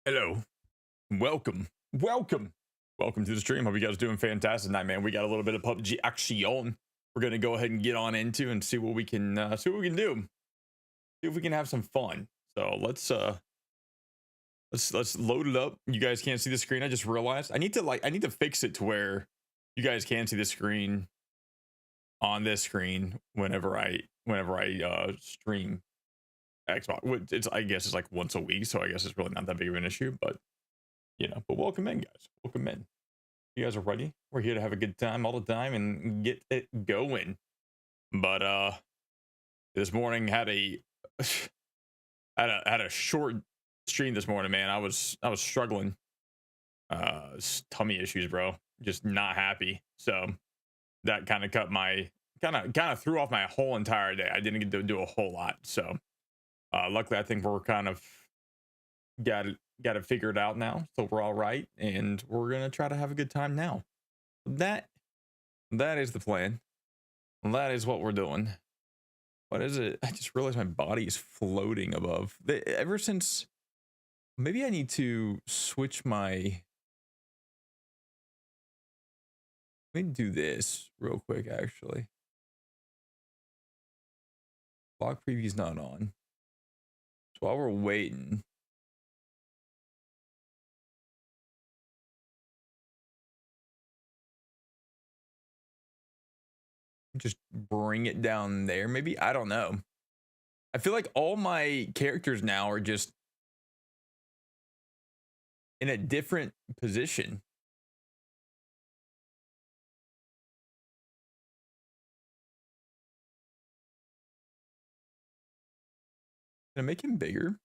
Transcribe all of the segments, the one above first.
Hello, welcome to the stream. Hope you guys are doing fantastic tonight, man. We got a little bit of PUBG action. We're gonna go ahead and get on into and see what we can do. See if we can have some fun. So let's load it up. You guys can't see the screen. I just realized I need to fix it to where you guys can see the screen on this screen whenever I stream Xbox. I guess it's like once a week, so I guess it's really not that big of an issue, but but welcome in, guys. Welcome in. You guys are ready? We're here to have a good time all the time and get it going. But this morning had a had a short stream this morning, man. I was struggling. Tummy issues, bro. Just not happy. So that kind of cut my kind of threw off my whole entire day. I didn't get to do a whole lot. So luckily I think we're kind of got it figured out now, so we're all right, and we're gonna try to have a good time now. That is the plan. That is what we're doing. What is it? I just realized my body is floating above. Ever since, maybe I need to switch my. Let me do this real quick. Actually, block preview's not on. So while we're waiting. Just bring it down there, maybe. I don't know. I feel like all my characters now are just in a different position. Can I make him bigger?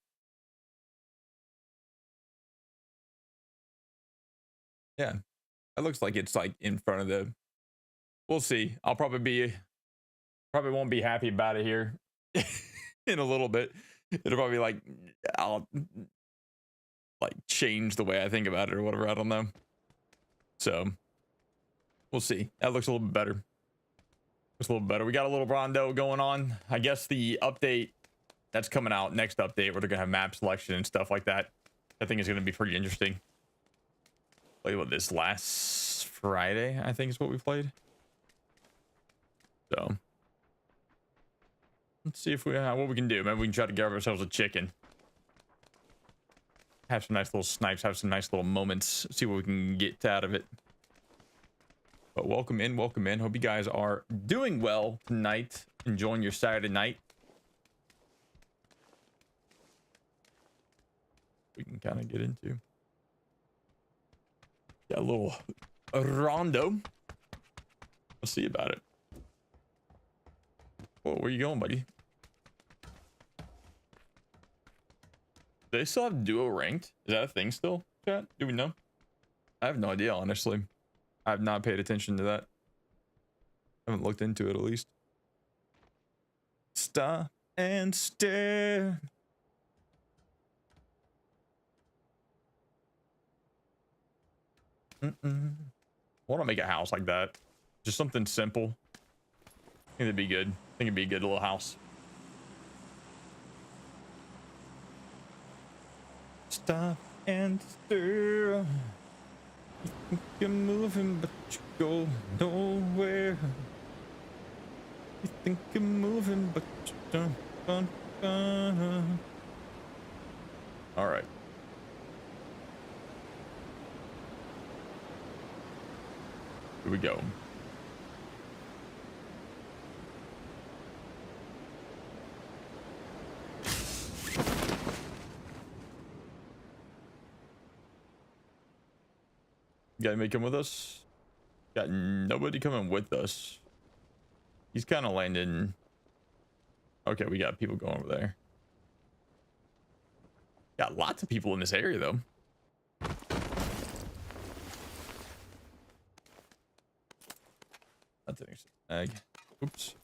Yeah, it looks like it's like in front of the. We'll see. I'll probably won't be happy about it here in a little bit. It'll probably I'll like change the way I think about it or whatever. I don't know. So we'll see. That looks a little bit better. Looks a little better. We got a little rondo going on. I guess the update that's coming out, next update, where they're gonna have map selection and stuff like that. I think is gonna be pretty interesting. Played what this last Friday, I think is what we played. So let's see if we what we can do. Maybe we can try to grab ourselves a chicken. Have some nice little snipes, have some nice little moments, see what we can get out of it. But welcome in, welcome in. Hope you guys are doing well tonight, enjoying your Saturday night. We can kind of get into. Got a little rondo. Let's see about it. Whoa, where you going, buddy? Do they still have duo ranked? Is that a thing still, chat? Do we know? I have no idea, honestly. I have not paid attention to that. I haven't looked into it, at least. Stop and stare. I want to make a house like that. Just something simple. I think it'd be good. I think it'd be a good little house. Stop and stare. You think you're moving, but you go nowhere. You think you're moving, but you don't. All right. Here we go. You got anybody come with us? Got nobody coming with us. He's kind of landing. Okay, we got people going over there. Got lots of people in this area, though. That's an egg. Oops.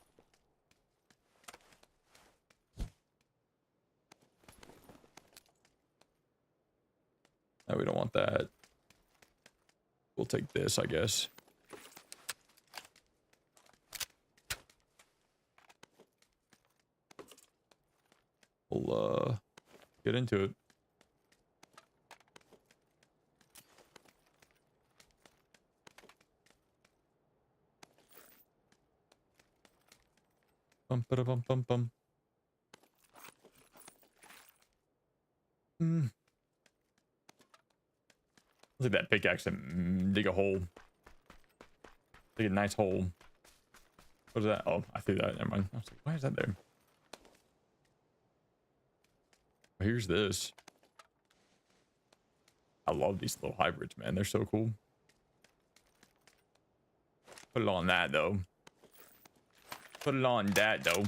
No, we don't want that. We'll take this, I guess. We'll get into it. Bum, ba, bum, bum, bum. Look at that pickaxe and dig a hole. Dig a nice hole. What is that? Oh, I threw that. Never mind. I was like, why is that there? Here's this. I love these little hybrids, man. They're so cool. Put it on that, though. Put it on that, though.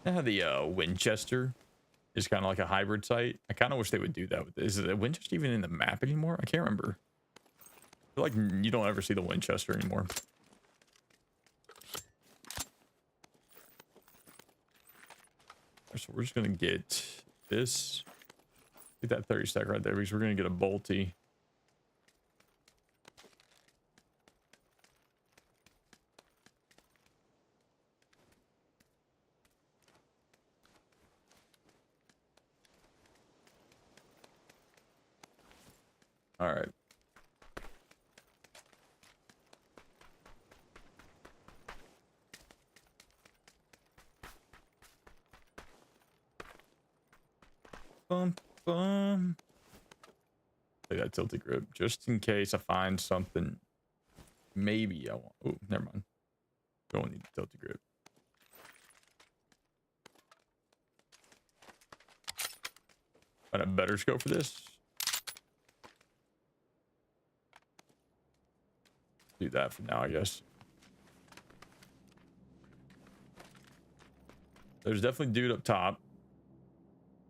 Now the Winchester is kind of like a hybrid site. I kind of wish they would do that with this. Is the Winchester even in the map anymore? I can't remember. I feel like you don't ever see the Winchester anymore. So we're just gonna get this. Get that 30 stack right there because we're gonna get a bolty. All right. Bum, bum. Take that tilted grip just in case I find something. Maybe I want. Oh, never mind. Don't need the tilted grip. Find a better scope for this. Do that for now, I guess. There's definitely dude up top.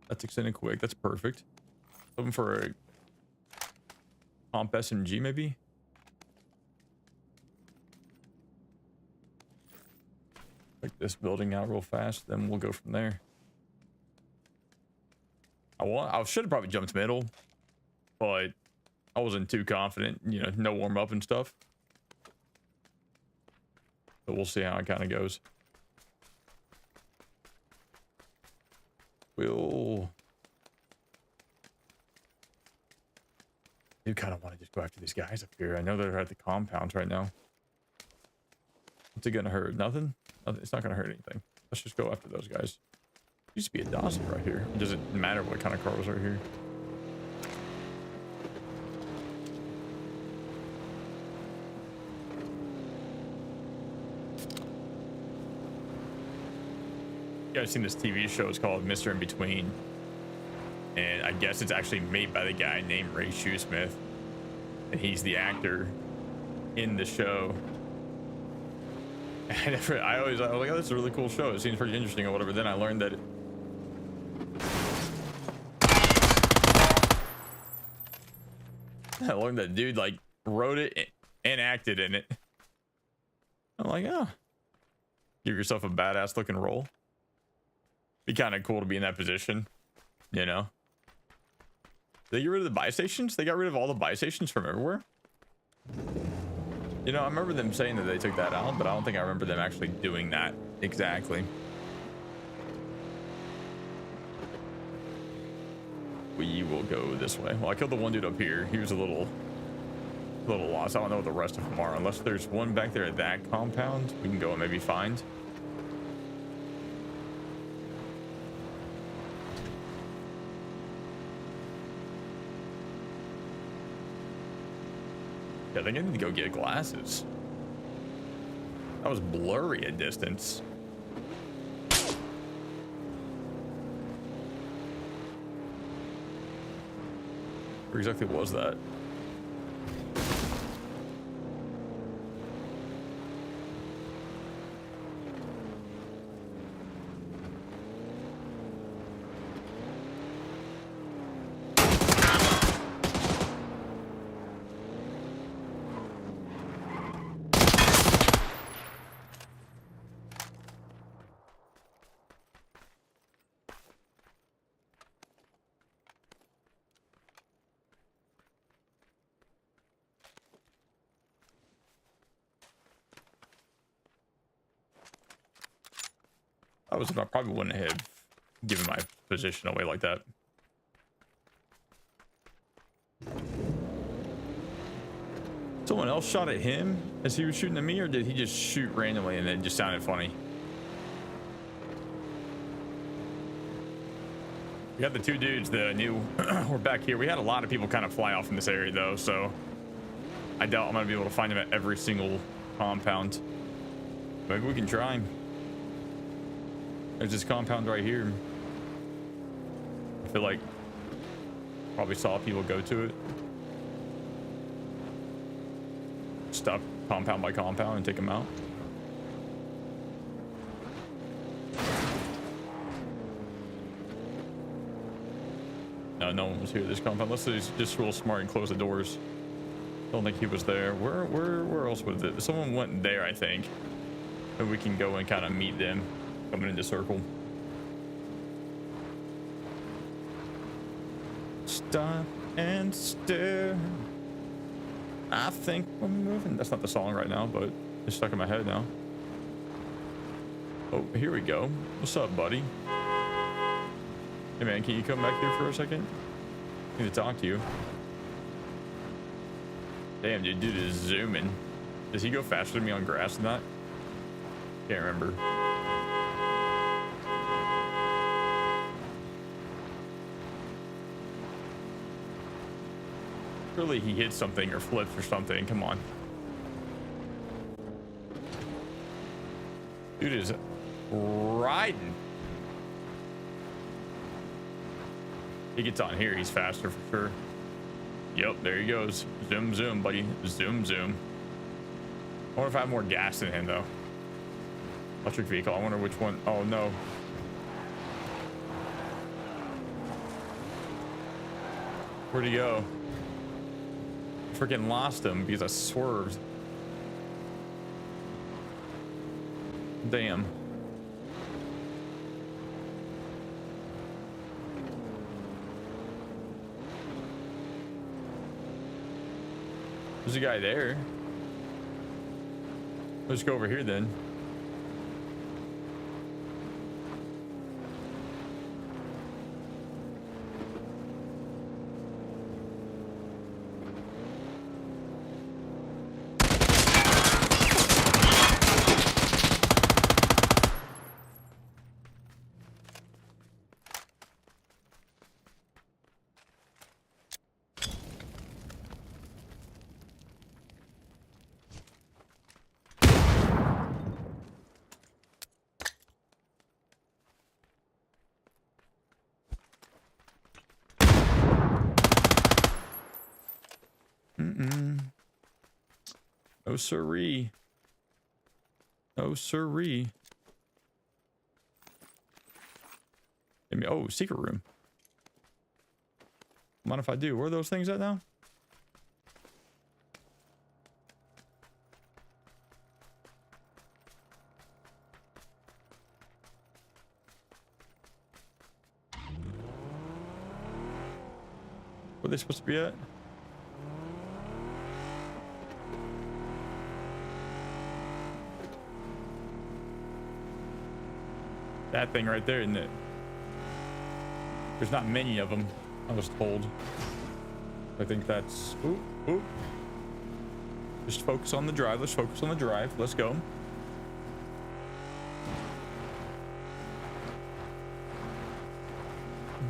That's extended quick. That's perfect. Looking for a comp SMG, maybe. Like this building out real fast, then we'll go from there. I should have probably jumped middle, but I wasn't too confident. You know, no warm up and stuff. But we'll see how it kind of goes. I do kind of want to just go after these guys up here. I know they're at the compounds right now. What's it gonna hurt? Nothing? It's not gonna hurt anything. Let's just go after those guys. Used to be a Dawson right here. It doesn't matter what kind of car was right here. You guys seen this TV show? It's called Mr. In Between. And I guess it's actually made by the guy named Ray Shoesmith. And he's the actor in the show. And I was like, oh, this is a really cool show. It seems pretty interesting or whatever. Then I learned that dude like wrote it and acted in it. I'm like, oh, give yourself a badass looking role. Be kind of cool to be in that position, you know. Did they get rid of the buy stations? They got rid of all the buy stations from everywhere. You know, I remember them saying that they took that out, but I don't think I remember them actually doing that exactly. We will go this way. Well, I killed the one dude up here. He was a little lost. I don't know what the rest of them are. Unless there's one back there at that compound, we can go and maybe find. Yeah, I think I need to go get glasses. That was blurry at distance. Where exactly was that? I probably wouldn't have given my position away like that. Someone else shot at him as he was shooting at me, or did he just shoot randomly and it just sounded funny? We got the two dudes that I knew were back here. We had a lot of people kind of fly off in this area though, so I doubt I'm gonna be able to find them at every single compound. Maybe we can try. There's this compound right here. I feel like probably saw people go to it. Stop compound by compound and take them out. No, no one was here at this compound. Unless he's just real smart and close the doors. Don't think he was there. Where else was it? Someone went there, I think. And we can go and kind of meet them coming into circle. Stop and stare. I think we're moving. That's not the song right now, but it's stuck in my head now. Oh, here we go. What's up, buddy? Hey man, can you come back here for a second? I need to talk to you. Damn, dude is zooming. Does he go faster than me on grass than that? Can't remember. Surely he hits something or flips or something. Come on. Dude is riding. He gets on here, he's faster for sure. Yep, there he goes. Zoom, zoom, buddy. Zoom, zoom. I wonder if I have more gas than him, though. Electric vehicle. I wonder which one. Oh, no. Where'd he go? Freaking lost him because I swerved. Damn. There's a guy there. Let's go over here then. No siree. No siree. Oh, secret room. Mind if I do? Where are those things at now? Where are they supposed to be at? That thing right there, isn't it? There's not many of them, I was told. I think that's... Ooh, ooh. Just focus on the drive. Let's focus on the drive. Let's go.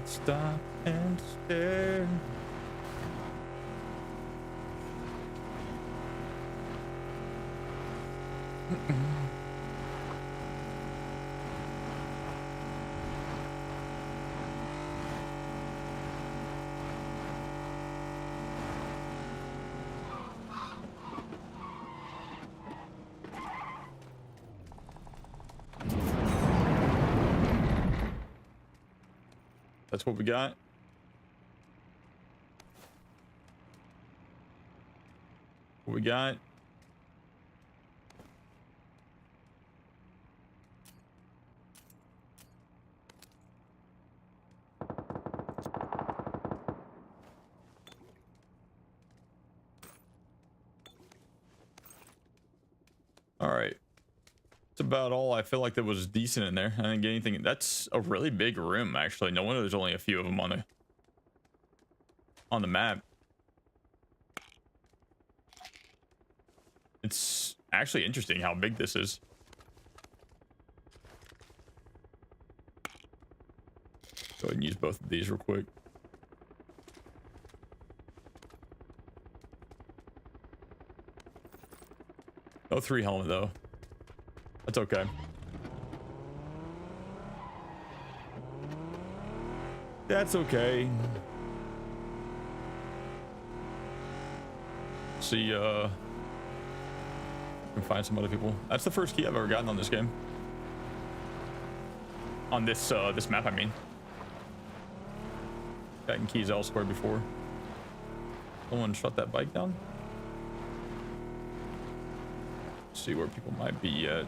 Stop and stare. That's what we got. What we got. All right. That's about all I feel like that was decent in there. I didn't get anything. That's a really big room, actually. No wonder there's only a few of them on the map. It's actually interesting how big this is. Go ahead and use both of these real quick. No 3 helmet though. That's okay. That's okay. See, can find some other people. That's the first key I've ever gotten on this game. On this this map, I mean. Gotten keys elsewhere before. Someone shut that bike down. Let's see where people might be at.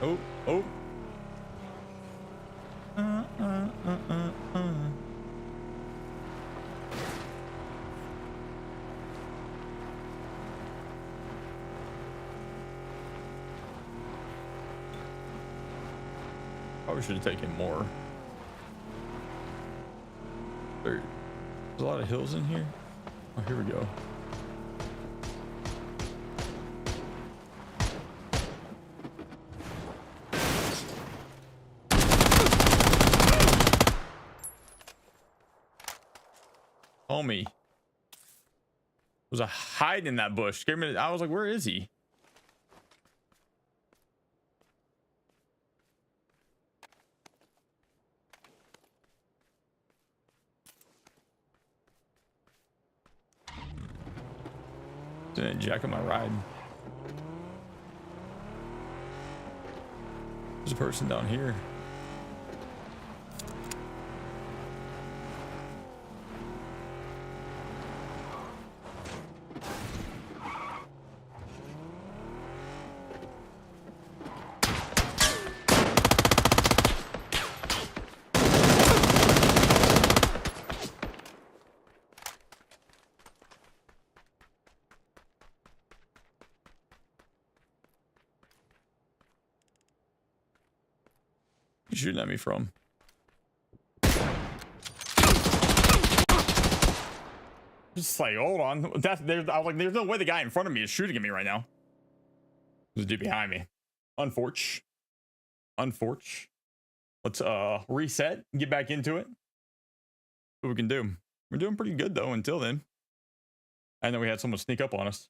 Oh, oh. Probably should have taken more. There's a lot of hills in here. Oh, here we go. Homie was a hiding in that bush. Scared me. I was like, where is he? Didn't jack up my ride. There's a person down here. You shooting at me from? Just like, hold on. I was like, there's no way the guy in front of me is shooting at me right now. There's a dude behind me. Unfortunate. Let's reset, get back into it. What we can do. We're doing pretty good though until then. I know we had someone sneak up on us.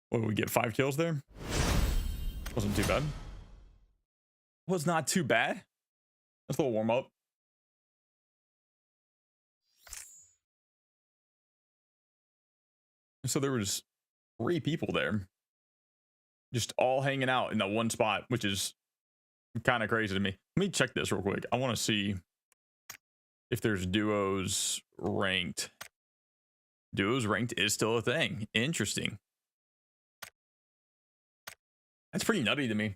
What did we get? 5 kills there? Wasn't too bad. Was not too bad. That's a little warm up. So there was 3 people there, just all hanging out in that one spot, which is kind of crazy to me. Let me check this real quick. I want to see if there's duos ranked. Duos ranked is still a thing. Interesting. That's pretty nutty to me.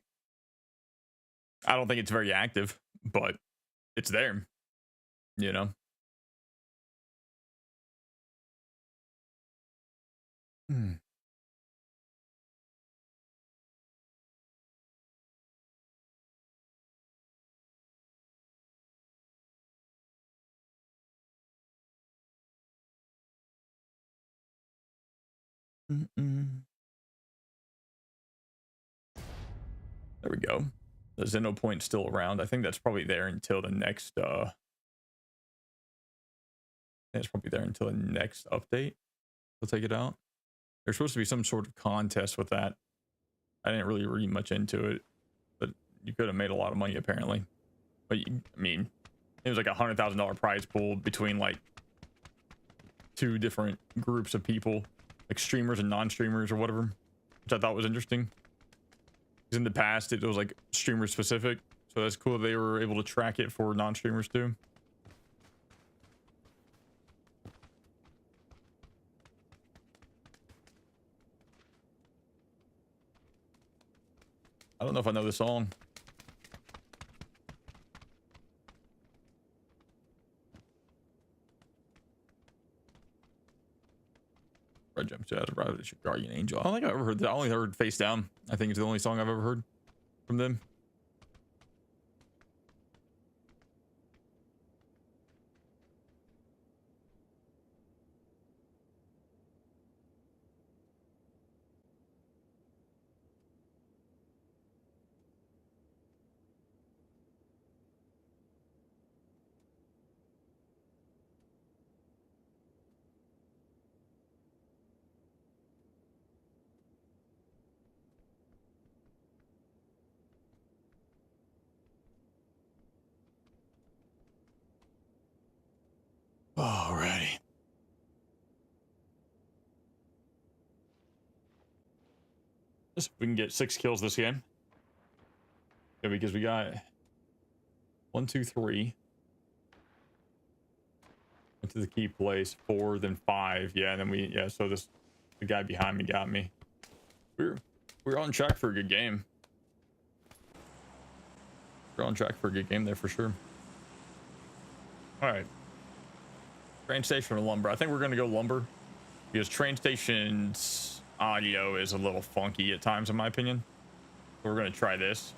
I don't think it's very active, but it's there, you know? There we go. The Zeno point's still around. I think that's probably there until the next it's probably there until the next update. We'll take it out. There's supposed to be some sort of contest with that. I didn't really read much into it, but you could have made a lot of money apparently. But I mean, it was like $100,000 prize pool between like 2 different groups of people, like streamers and non-streamers or whatever, which I thought was interesting. Because in the past it was like streamer specific, so that's cool. They were able to track it for non-streamers too. I don't know if I know the song. Red jump to rather it's your guardian angel. I don't think I've ever heard that. I only heard Face Down. I think it's the only song I've ever heard from them. Alrighty. Let's see if we can get 6 kills this game. Yeah, because we got 1, 2, 3. Went to the key place, 4, then 5. Yeah, and then so the guy behind me got me. We're on track for a good game. We're on track for a good game there for sure. All right. Train station or lumber? I think we're gonna go lumber because train station's audio is a little funky at times, in my opinion. So we're gonna try this.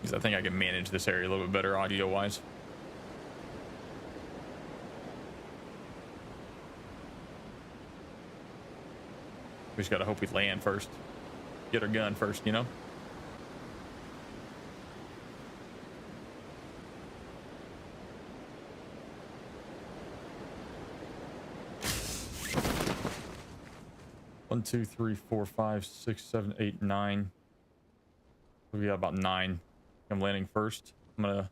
Because I think I can manage this area a little bit better audio wise. We just gotta hope we land first. Get our gun first, you know? One, 2, 3, 4, 5, 6, 7, 8, 9. We got about 9. I'm landing first. I'm gonna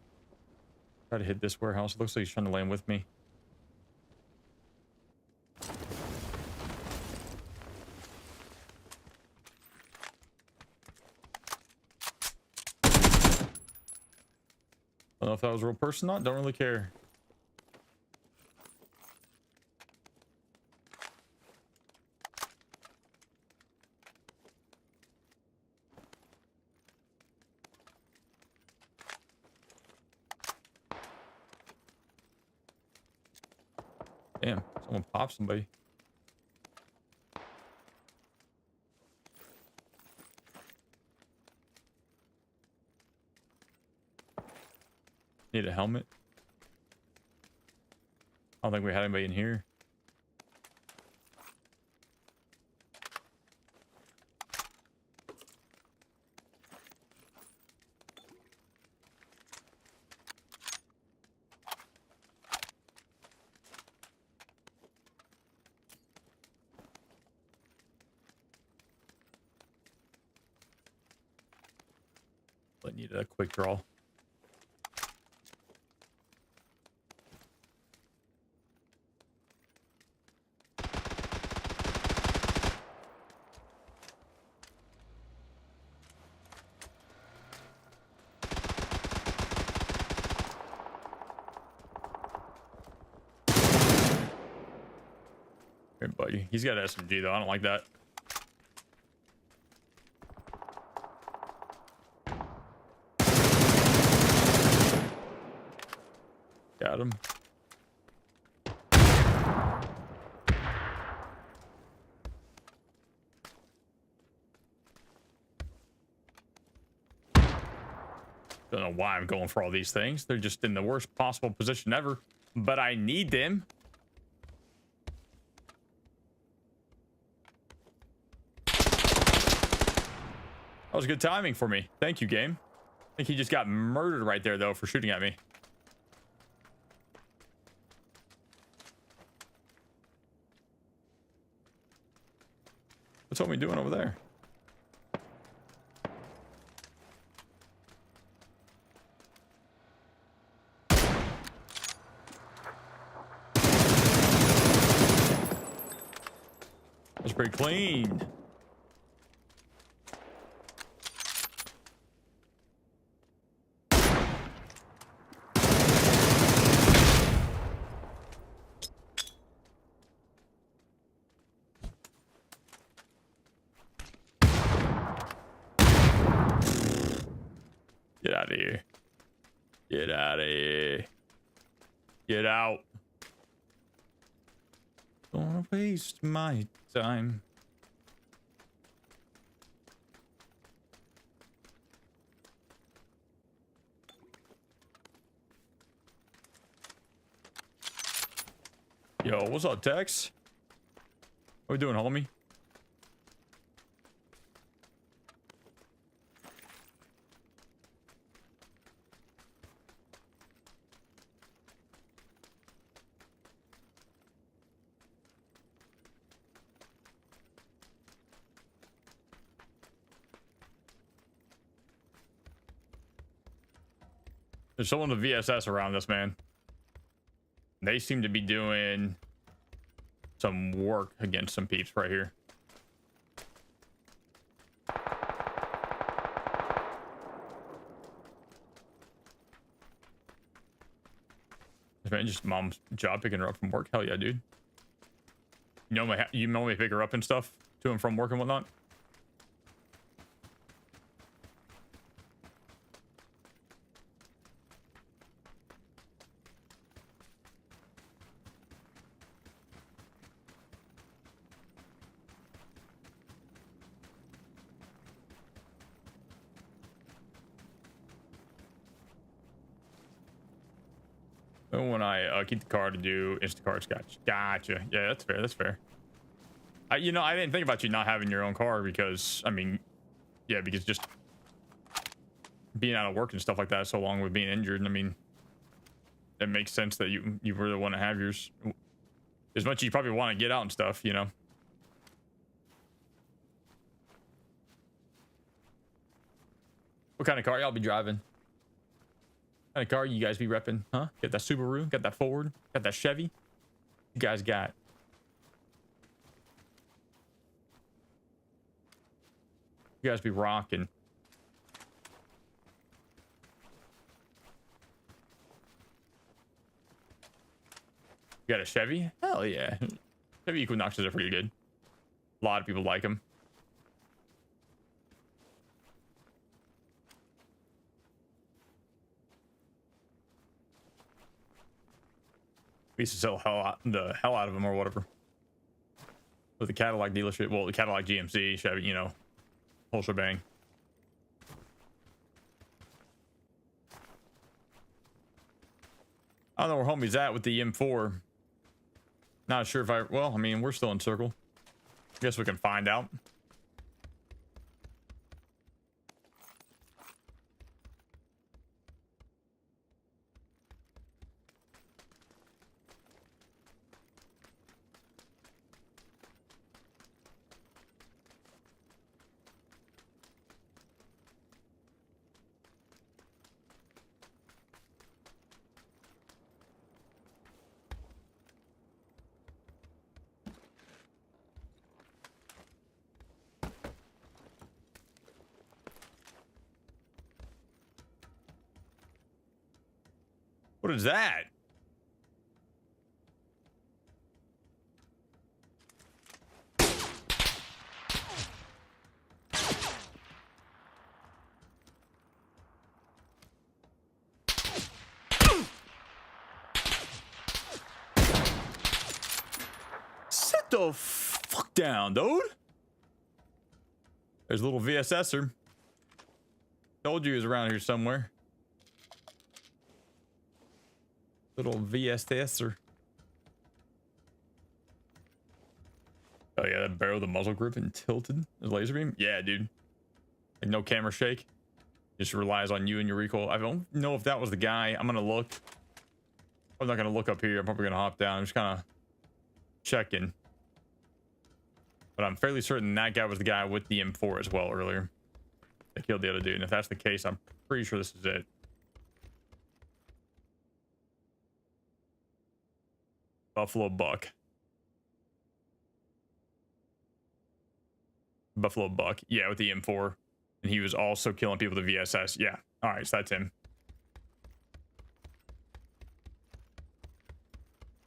try to hit this warehouse. It looks like he's trying to land with me. I don't know if that was a real person or not. Don't really care. Damn, someone popped somebody. Need a helmet. I don't think we had anybody in here. I need a quick draw. Here, buddy. He's got SMG though. I don't like that. Got him. Don't know why I'm going for all these things. They're just in the worst possible position ever, but I need them. That was good timing for me. Thank you, game. I think he just got murdered right there, though, for shooting at me. What's homie doing over there? That's pretty clean. Get out of here. Get out of here. Get out. Don't wanna waste my time. Yo, what's up, Tex? What we doing, homie? There's someone with VSS around this, man. They seem to be doing some work against some peeps right here. Man, just mom's job picking her up from work. Hell yeah, dude. You know me pick her up and stuff to and from work and whatnot. When I keep the car to do Instacart, gotcha. Yeah, that's fair. That's fair. You know, I didn't think about you not having your own car because, I mean, yeah, because just being out of work and stuff like that so long with being injured. And I mean, it makes sense that you really want to have yours. As much as you probably want to get out and stuff, you know. What kind of car y'all be driving? What kind of car you guys be repping, huh? Got that Subaru, got that Ford, got that Chevy. You guys got. You guys be rocking. You got a Chevy? Hell yeah. Chevy Equinoxes are pretty good. A lot of people like them. We used to sell the hell out of them or whatever. With the Cadillac dealership, well, the Cadillac GMC, Chevy, you know, whole shebang. I don't know where homie's at with the M4. Not sure if well, I mean, we're still in circle. Guess we can find out. What is that? Sit the fuck down, dude. There's a little VSSer. Told you he was around here somewhere. Little VSSer. Oh yeah, that barrel, the muzzle grip and tilted. The laser beam. Yeah, dude. Like no camera shake. Just relies on you and your recoil. I don't know if that was the guy. I'm gonna look. I'm not gonna look up here. I'm probably gonna hop down. I'm just kind of checking. But I'm fairly certain that guy was the guy with the M4 as well earlier. They killed the other dude. And if that's the case, I'm pretty sure this is it. Buffalo Buck. Buffalo Buck. Yeah, with the M4. And he was also killing people with the VSS. Yeah. All right, so that's him.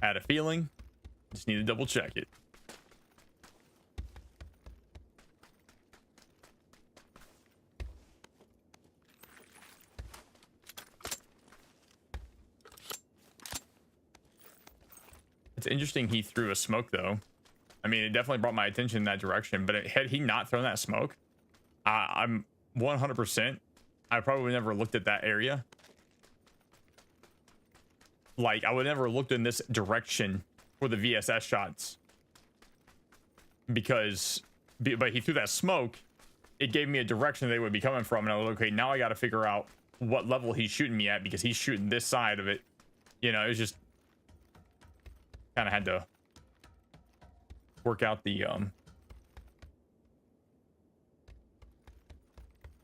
Had a feeling. Just need to double check it. It's interesting he threw a smoke though. I mean, it definitely brought my attention in that direction, but had he not thrown that smoke, I'm 100%. I probably never looked at that area. Like, I would never looked in this direction for the VSS shots. But he threw that smoke. It gave me a direction they would be coming from. And I was like, okay, now I got to figure out what level he's shooting me at because he's shooting this side of it. You know, it was just kind of had to work out the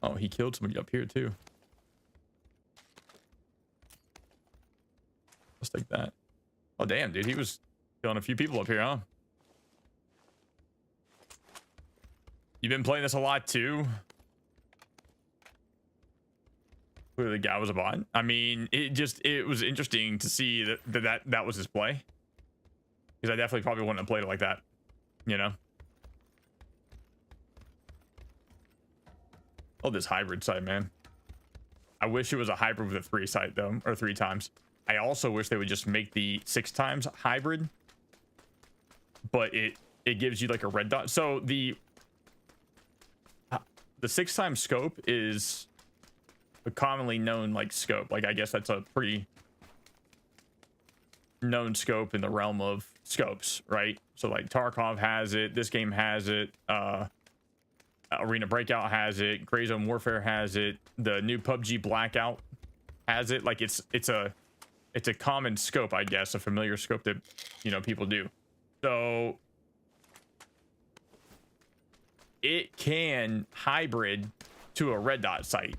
oh, he killed somebody up here too. take that. Oh, damn, dude. He was killing a few people up here, huh? You've been playing this a lot, too? Clearly, the guy was a bot. I mean, it was interesting to see that was his play. Because I definitely probably wouldn't have played it like that, you know? Oh, this hybrid site, man. I wish it was a hybrid with a 3 site, though, or 3 times. I also wish they would just make the 6 times hybrid, but it gives you like a red dot. So the 6 times scope is a commonly known like scope. Like, I guess that's a pretty known scope in the realm of scopes, right? So like Tarkov has it, this game has it, Arena Breakout has it, Gray Zone Warfare has it, the new PUBG Blackout has it. Like, it's a common scope, I guess, a familiar scope that, you know, people do. So it can hybrid to a red dot site,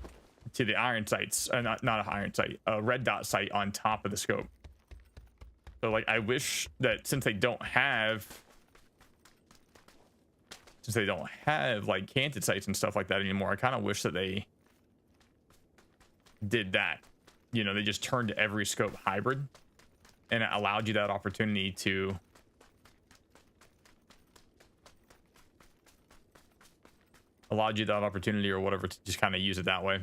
to the iron sites, not a iron site, a red dot site on top of the scope. So like, I wish that since they don't have like canted sites and stuff like that anymore, I kind of wish that they did that. You know, they just turned every scope hybrid and it allowed you that opportunity to or whatever to just kind of use it that way.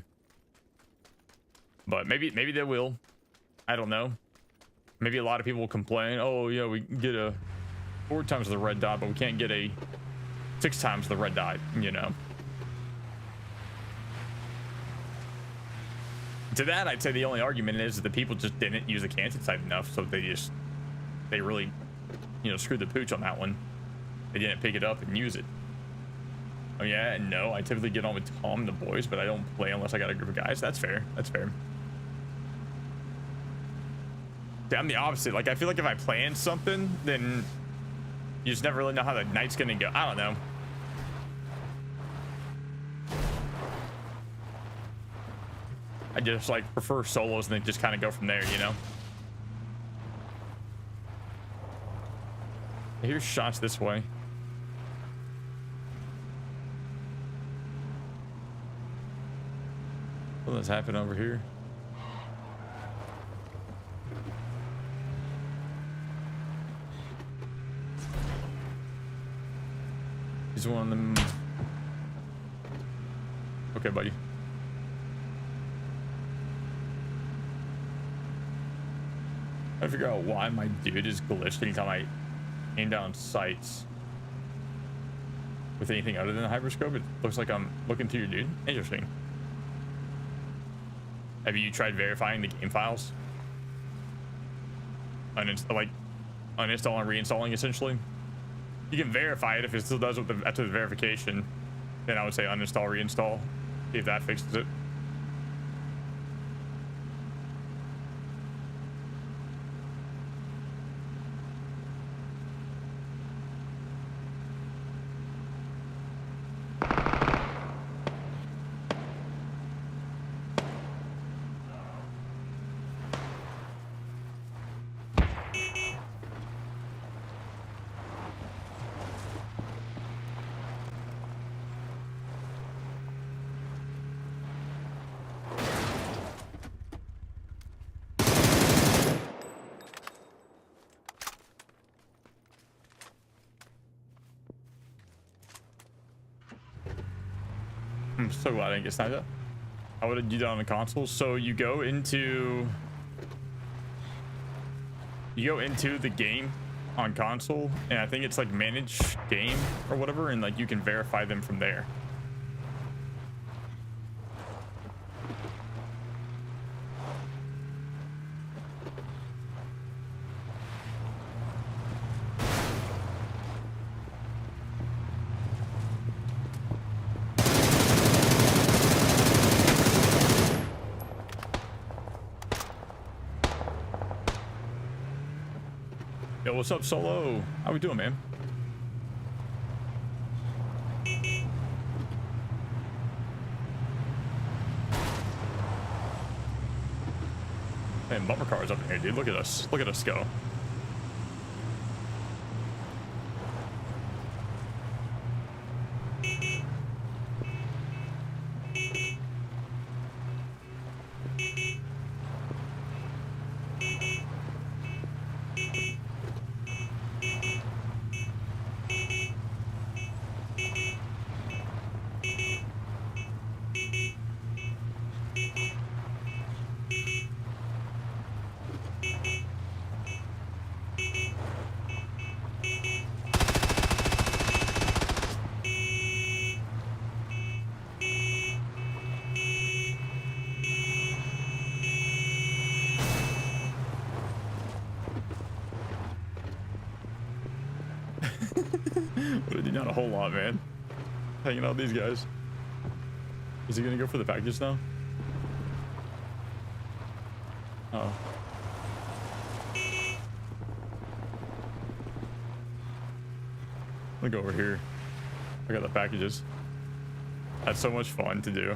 But maybe they will. I don't know. Maybe a lot of people will complain, oh yeah, we get a 4 times the red dot, but we can't get a 6 times the red dot, you know. To that, I'd say the only argument is that the people just didn't use the canted site enough, so they really, you know, screwed the pooch on that one. They didn't pick it up and use it. Oh yeah, and no, I typically get on with Tom and the boys, but I don't play unless I got a group of guys. That's fair. That's fair. See, I'm the opposite. Like, I feel like if I plan something, then you just never really know how the night's gonna go. I don't know. I just like prefer solos and then just kind of go from there, you know. Here's shots this way. What's happening over here? He's one of them. Okay, buddy. I figure out why my dude is glitched anytime I aim down sights with anything other than the hyperscope. It looks like I'm looking to your dude. Interesting. Have you tried verifying the game files? Uninstall and reinstalling, essentially. You can verify it if it still does after the verification. Then I would say uninstall, reinstall. See if that fixes it. I'm so glad I didn't get sniped up. How would I do that on the console? So you go into the game on console, and I think it's like manage game or whatever, and like you can verify them from there. Yo, what's up, Solo? How we doing, man? Man, bumper cars up in here, dude. Look at us. Look at us go. Not a whole lot, man. Hanging out with these guys. Is he gonna go for the package now? Oh. Let me go over here. I got the packages. That's so much fun to do.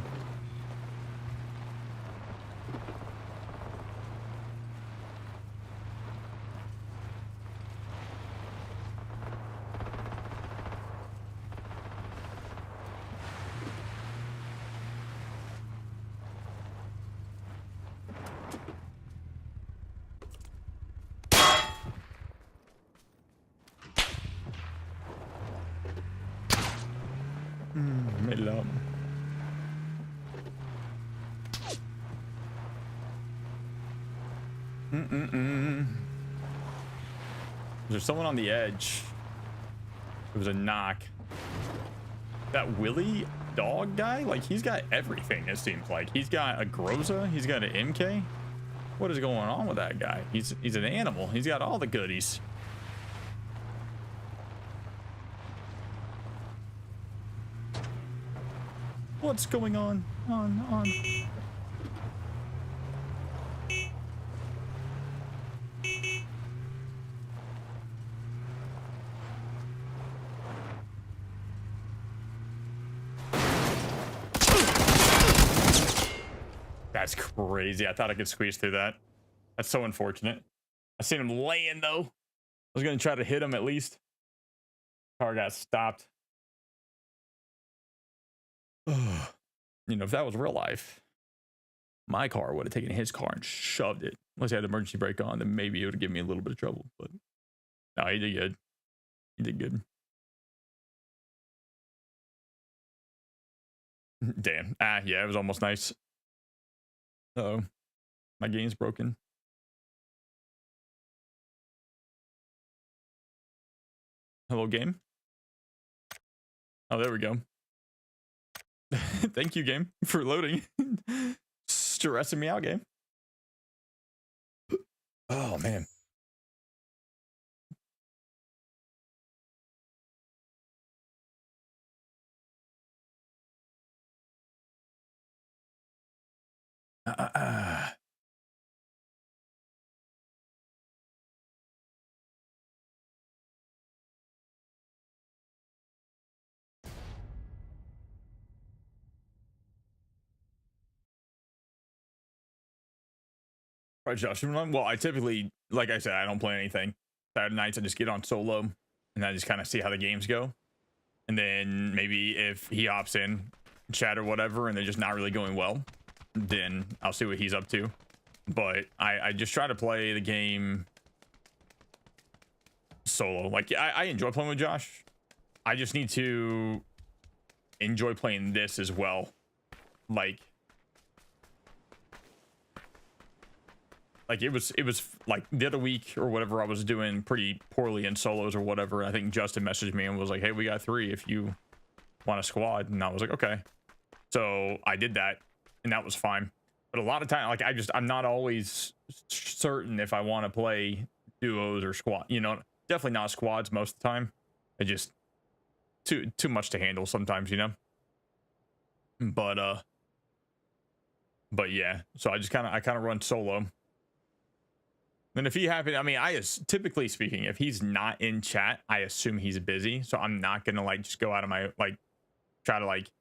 Made it up. There's someone on the edge. It was a knock. That Willie dog guy, like he's got everything. It seems like he's got a Groza. He's got an MK. What is going on with that guy? He's an animal. He's got all the goodies. What's going on? That's crazy. I thought I could squeeze through that. That's so unfortunate. I seen him laying though. I was gonna try to hit him at least. Car got stopped. You know, if that was real life, my car would have taken his car and shoved it. Unless he had emergency brake on, then maybe it would have given me a little bit of trouble. But no, he did good. He did good. Damn. Yeah, it was almost nice. Uh-oh. My game's broken. Hello, game. Oh, there we go. Thank you, game, for loading. Stressing me out, game. Oh, man. Right, Josh. Well, I typically, like I said, I don't play anything. Saturday nights, I just get on solo, and I just kind of see how the games go. And then maybe if he hops in, chat or whatever, and they're just not really going well, then I'll see what he's up to. But I just try to play the game solo. Like, I enjoy playing with Josh. I just need to enjoy playing this as well. Like it was like the other week or whatever, I was doing pretty poorly in solos or whatever. I think Justin messaged me and was like, hey, we got 3 if you want a squad. And I was like, okay. So I did that and that was fine. But a lot of time, like I'm not always certain if I want to play duos or squad, you know, definitely not squads most of the time. It just too much to handle sometimes, you know. But yeah, so I kind of run solo. And if he happened, I mean, typically speaking, if he's not in chat, I assume he's busy. So I'm not gonna like just go out of my try to like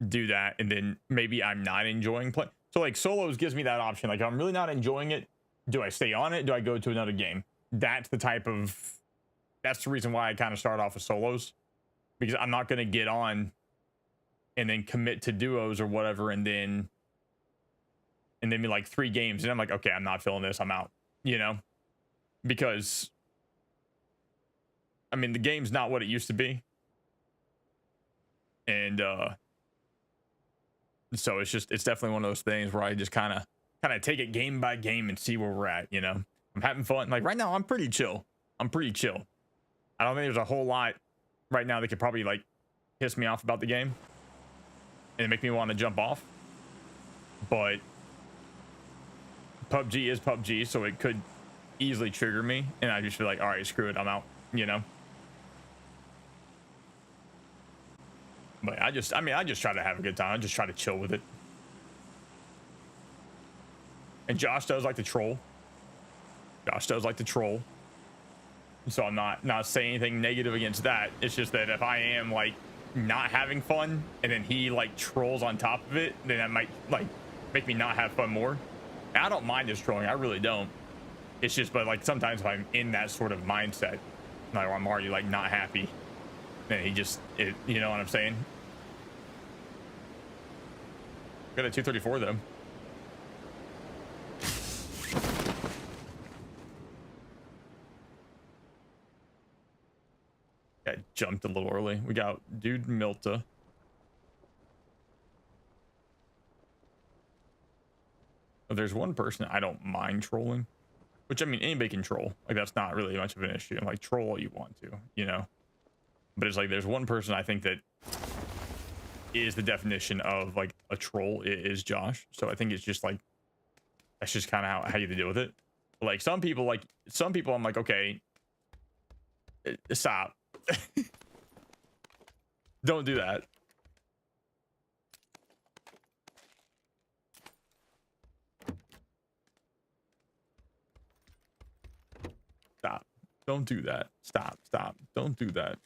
do that, and then maybe I'm not enjoying play. So like solos gives me that option. Like, if I'm really not enjoying it, do I stay on it? Do I go to another game? That's the reason why I kind of start off with solos, because I'm not going to get on and then commit to duos or whatever, and then be like 3 games and I'm like, okay, I'm not feeling this, I'm out, you know? Because I mean, the game's not what it used to be, and so it's definitely one of those things where I just kind of take it game by game and see where we're at, you know? I'm having fun. Like right now I'm pretty chill. I don't think there's a whole lot right now that could probably like piss me off about the game and make me want to jump off, but PUBG is PUBG, so it could easily trigger me, and I just feel like, all right, screw it, I'm out, you know? But I just try to have a good time. I just try to chill with it. And Josh does like to troll. So I'm not saying anything negative against that. It's just that if I am like not having fun and then he like trolls on top of it, then that might like make me not have fun more. I don't mind his trolling, I really don't. It's just, but like sometimes if I'm in that sort of mindset, like I'm already like not happy, then you know what I'm saying? Got a 234 though. Yeah, jumped a little early. We got dude Milta. There's one person I don't mind trolling, which I mean anybody can troll. Like that's not really much of an issue. Like troll all you want to, you know. But it's like there's one person I think that is the definition of like a troll is Josh. So I think it's just like that's just kind of how you deal with it. Like some people I'm like, okay, stop. Don't do that. Stop. Don't do that. Stop. Don't do that.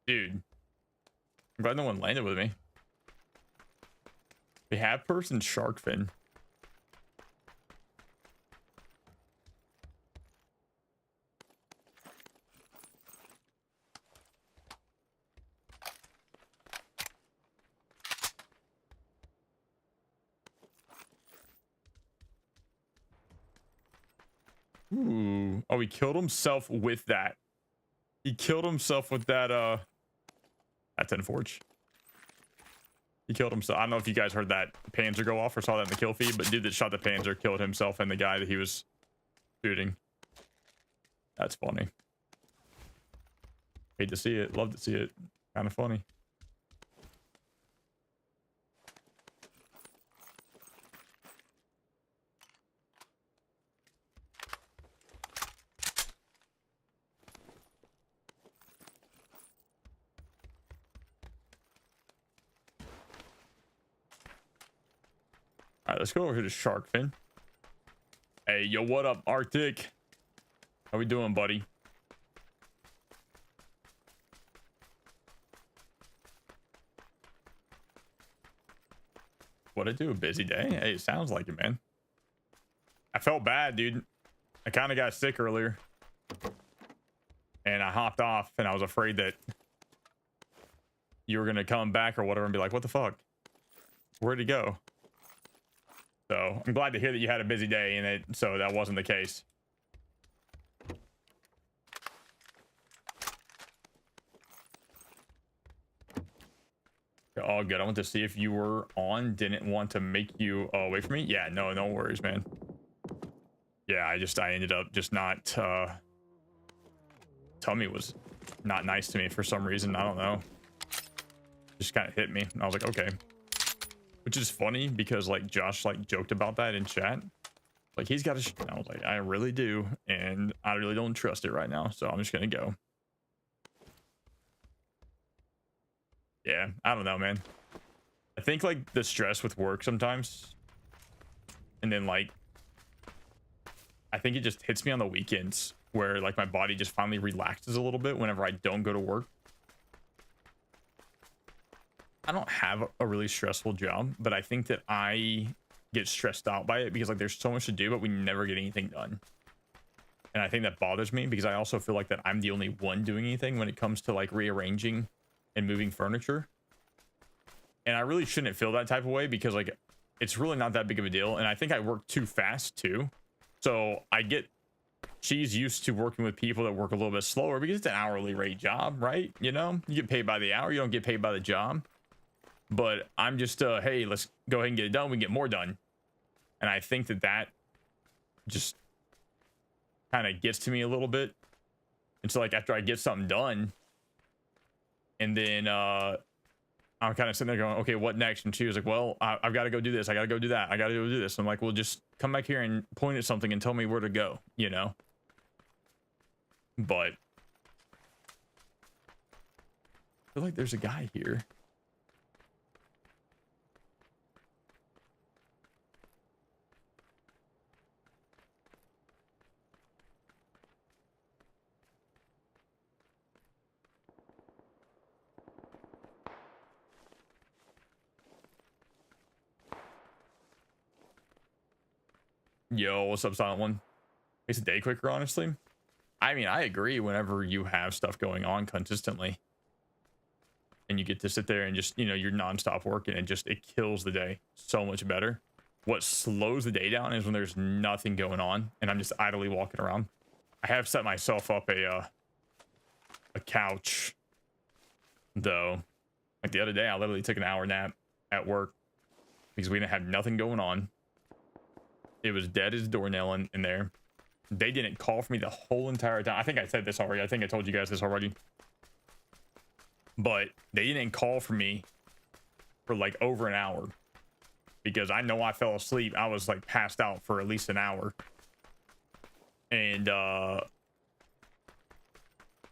Dude, I'm glad no one landed with me. We have person shark fin. Ooh. Oh, he killed himself with that. He killed himself with that, that's unfortunate. He killed himself. I don't know if you guys heard that Panzer go off or saw that in the kill feed, but dude that shot the Panzer killed himself and the guy that he was shooting. That's funny. Hate to see it. Love to see it. Kind of funny. All right, let's go over here to shark fin. Hey, yo, what up, Arctic? How we doing, buddy? What I do? A busy day? Hey, it sounds like it, man. I felt bad, dude. I kind of got sick earlier. And I hopped off, and I was afraid that you were going to come back or whatever and be like, what the fuck? Where'd he go? So I'm glad to hear that you had a busy day and so that wasn't the case. All good. I want to see if you were on. Didn't want to make you away from me. Yeah, no worries, man. Yeah, I ended up just not tummy was not nice to me for some reason. I don't know. Just kind of hit me. And I was like, okay. Which is funny because like Josh like joked about that in chat. Like he's got a I was like, I really do, and I really don't trust it right now, so I'm just gonna go. Yeah, I don't know, man. I think like the stress with work sometimes, and then like I think it just hits me on the weekends where like my body just finally relaxes a little bit whenever I don't go to work. I don't have a really stressful job, but I think that I get stressed out by it because like there's so much to do, but we never get anything done. And I think that bothers me because I also feel like that I'm the only one doing anything when it comes to like rearranging and moving furniture. And I really shouldn't feel that type of way because like it's really not that big of a deal. And I think I work too fast too. So she's used to working with people that work a little bit slower because it's an hourly rate job, right? You know, you get paid by the hour, you don't get paid by the job. But I'm just, hey, let's go ahead and get it done. We can get more done. And I think that just kind of gets to me a little bit. And so like after I get something done and then I'm kind of sitting there going, okay, what next? And she was like, well, I've got to go do this. I got to go do that. I got to go do this. I'm like, well, just come back here and point at something and tell me where to go, you know? But I feel like there's a guy here. Yo, what's up, Silent One? Makes the day quicker, honestly. I mean, I agree whenever you have stuff going on consistently and you get to sit there and just, you know, you're nonstop working and just, it kills the day so much better. What slows the day down is when there's nothing going on and I'm just idly walking around. I have set myself up a couch though. Like the other day, I literally took an hour nap at work because we didn't have nothing going on. It was dead as a doornail in there. They didn't call for me the whole entire time. I think I said this already. I think I told you guys this already. But they didn't call for me for like over an hour because I know I fell asleep. I was like passed out for at least an hour. And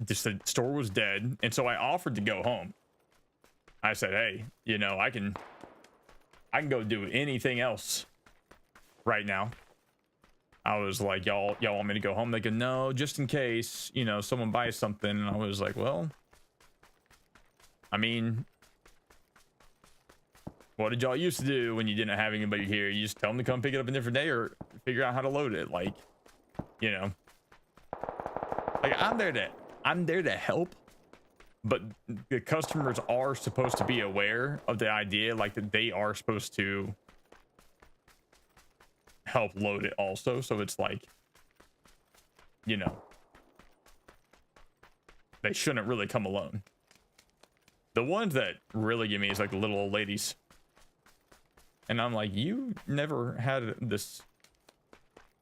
just the store was dead. And so I offered to go home. I said, hey, you know, I can go do anything else right now. I was like, y'all want me to go home? They go, no, just in case, you know, someone buys something. And I was like, well, I mean, what did y'all used to do when you didn't have anybody here? You just tell them to come pick it up a different day or figure out how to load it. Like, you know, like I'm there to help, but the customers are supposed to be aware of the idea, like that they are supposed to help load it also. So it's like, you know, they shouldn't really come alone. The ones that really get me is like the little old ladies. And I'm like, you never had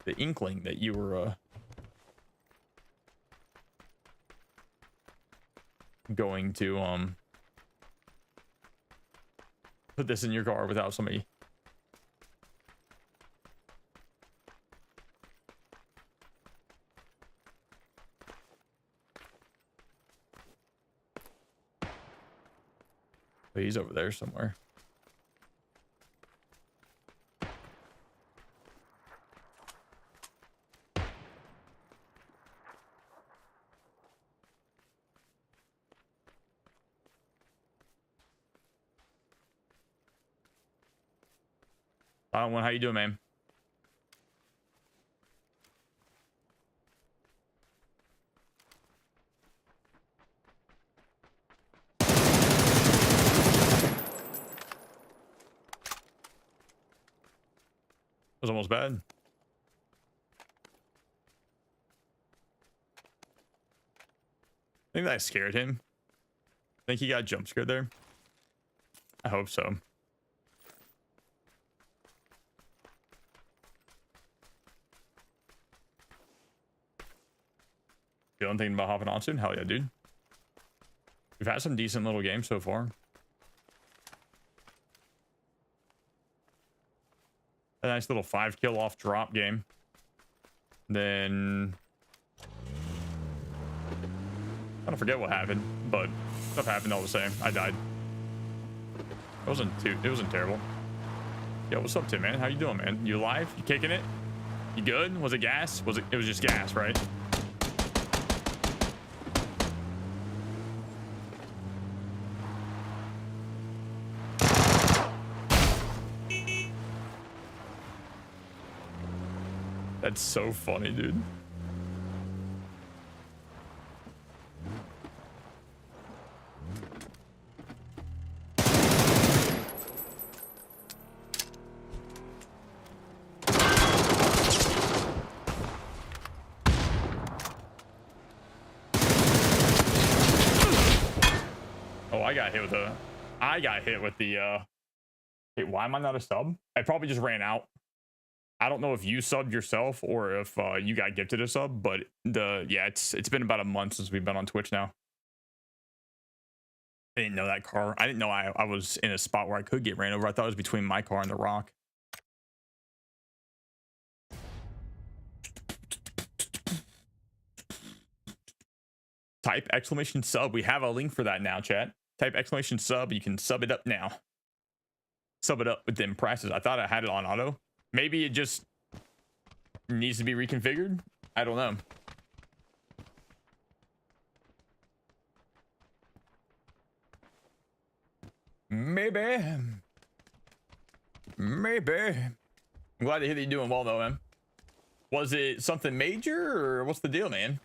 the inkling that you were going to put this in your car without somebody. But he's over there somewhere. I don't want. How you doing, man? Was almost bad. I think that scared him. I think he got jump scared there. I hope so. Feeling thinking about hopping on soon? Hell yeah, dude. We've had some decent little games so far. A nice little 5 kill off drop game. Then I don't forget what happened, but stuff happened all the same. I died. It wasn't terrible. Yo, what's up, Tim, man? How you doing, man? You alive? You kicking it? You good? Was it gas? It was just gas, right? That's so funny, dude. Oh, I got hit with the wait, why am I not a sub? I probably just ran out. I don't know if you subbed yourself or if you got gifted a sub, but yeah, it's been about a month since we've been on Twitch now. I didn't know that car. I didn't know I was in a spot where I could get ran over. I thought it was between my car and the rock. Type exclamation sub. We have a link for that now, chat. Type exclamation sub. You can sub it up now. Sub it up with them prices. I thought I had it on auto. Maybe it just needs to be reconfigured. I don't know. Maybe. I'm glad to hear that you're doing well, though, man. Was it something major, or what's the deal, man?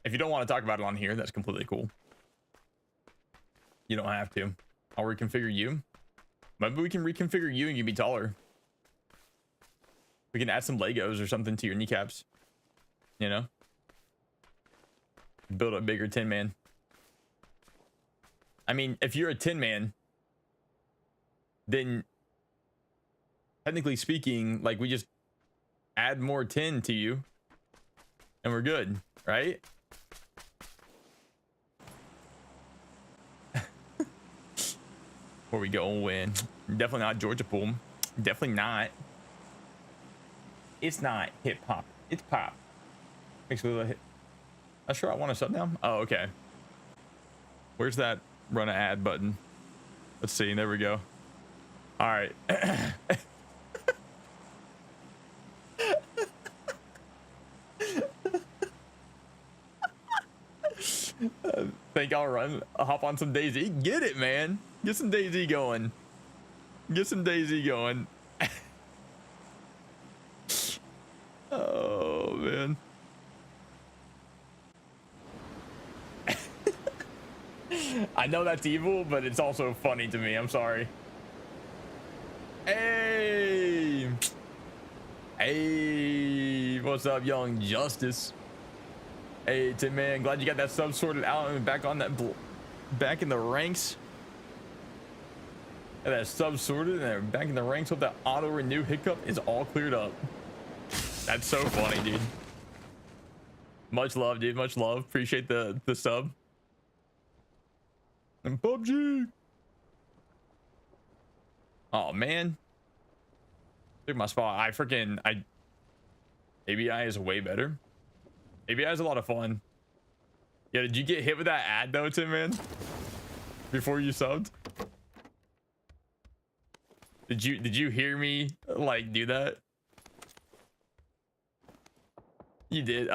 If you don't want to talk about it on here, that's completely cool. You don't have to. I'll reconfigure you. Maybe we can reconfigure you and you be taller. We can add some Legos or something to your kneecaps. You know? Build a bigger Tin Man. I mean, if you're a Tin Man, then technically speaking, like, we just add more tin to you and we're good, right? Where we go win. Definitely not Georgia Pool. Definitely not. It's not hip hop. It's pop. Makes me a little hit. Not sure I want to sub now. Oh, okay. Where's that run an ad button? Let's see. There we go. All right. Think I'll hop on some Daisy. Get it, man. Get some Daisy going. Get some Daisy going. Oh, man. I know that's evil, but it's also funny to me. I'm sorry. Hey. Hey. What's up, Young Justice? Hey, Tin Man. Glad you got that sub sorted out and back on that back in the ranks. Got that sub sorted and they're back in the ranks. Hope that auto renew hiccup is all cleared up. That's so funny, dude. Much love, dude. Much love. Appreciate the sub. And PUBG. Oh man. Took my spot. ABI is way better. ABI is a lot of fun. Yeah, did you get hit with that ad though, Tim, man? Before you subbed? Did you hear me like do that? You did.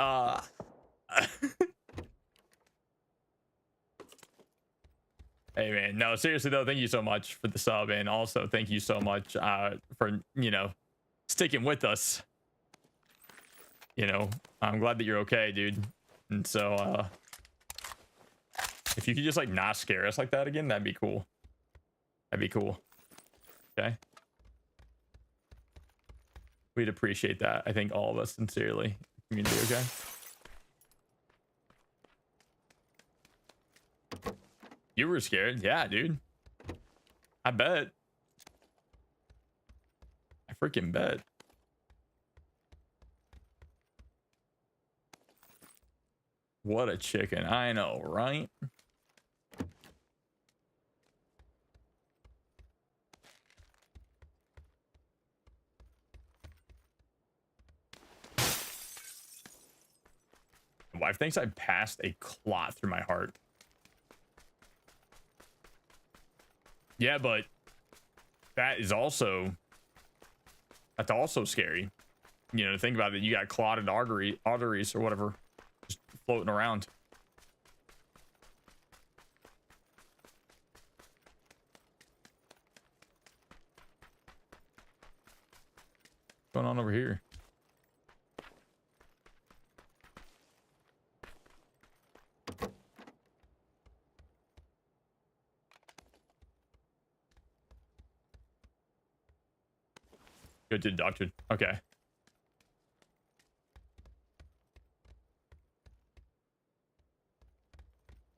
Hey man, no, seriously though, thank you so much for the sub, and also thank you so much for, you know, sticking with us. You know, I'm glad that you're okay, dude. And so if you could just like not scare us like that again, that'd be cool. That'd be cool. Okay. We'd appreciate that. I think all of us sincerely. Community, okay? You were scared? Yeah, dude. I bet. I freaking bet. What a chicken. I know, right? My wife thinks I passed a clot through my heart. Yeah, but that's also scary. You know, to think about it, you got clotted arteries or whatever just floating around. What's going on over here? Go to the doctor. Okay.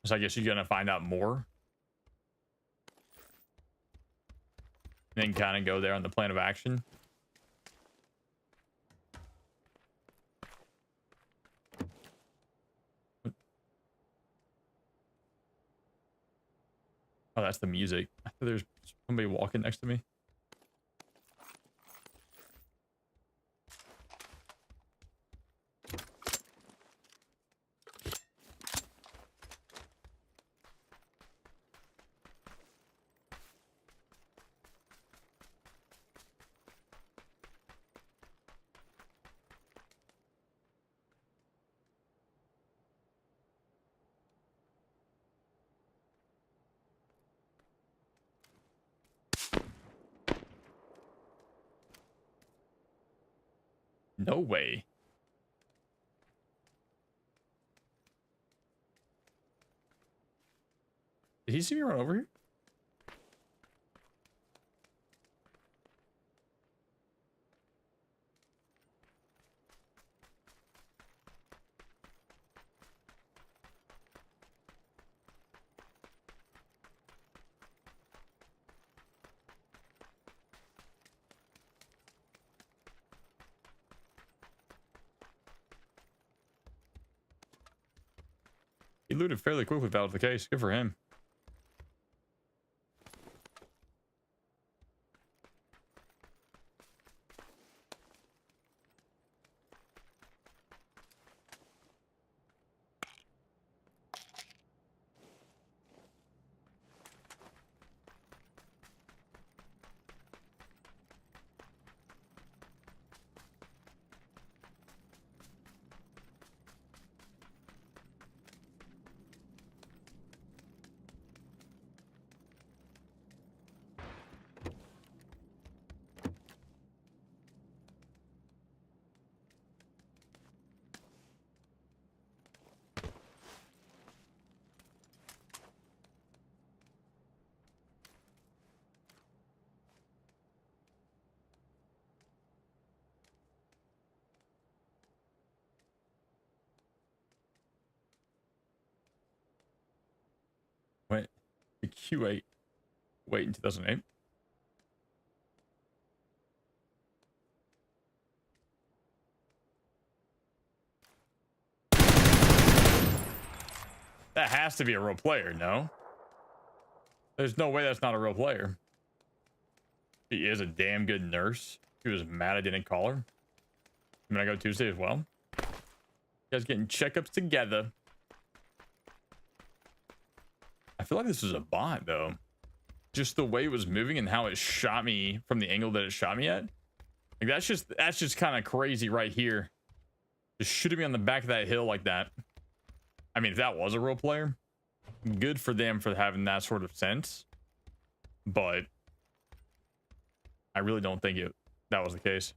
So I guess you're gonna find out more. And then kind of go there on the plan of action. Oh, that's the music. I thought there's somebody walking next to me. No way. Did he see me run over here? He looted fairly quickly if that was the case. Good for him. Wait, the Q8. Wait in 2008. That has to be a real player, no? There's no way that's not a real player. She is a damn good nurse. She was mad I didn't call her. I'm gonna go Tuesday as well. You guys getting checkups together. I feel like this is a bot though. Just the way it was moving and how it shot me from the angle that it shot me at. Like that's just kind of crazy right here. Just shooting me on the back of that hill like that. I mean, if that was a real player, good for them for having that sort of sense. But I really don't think that was the case.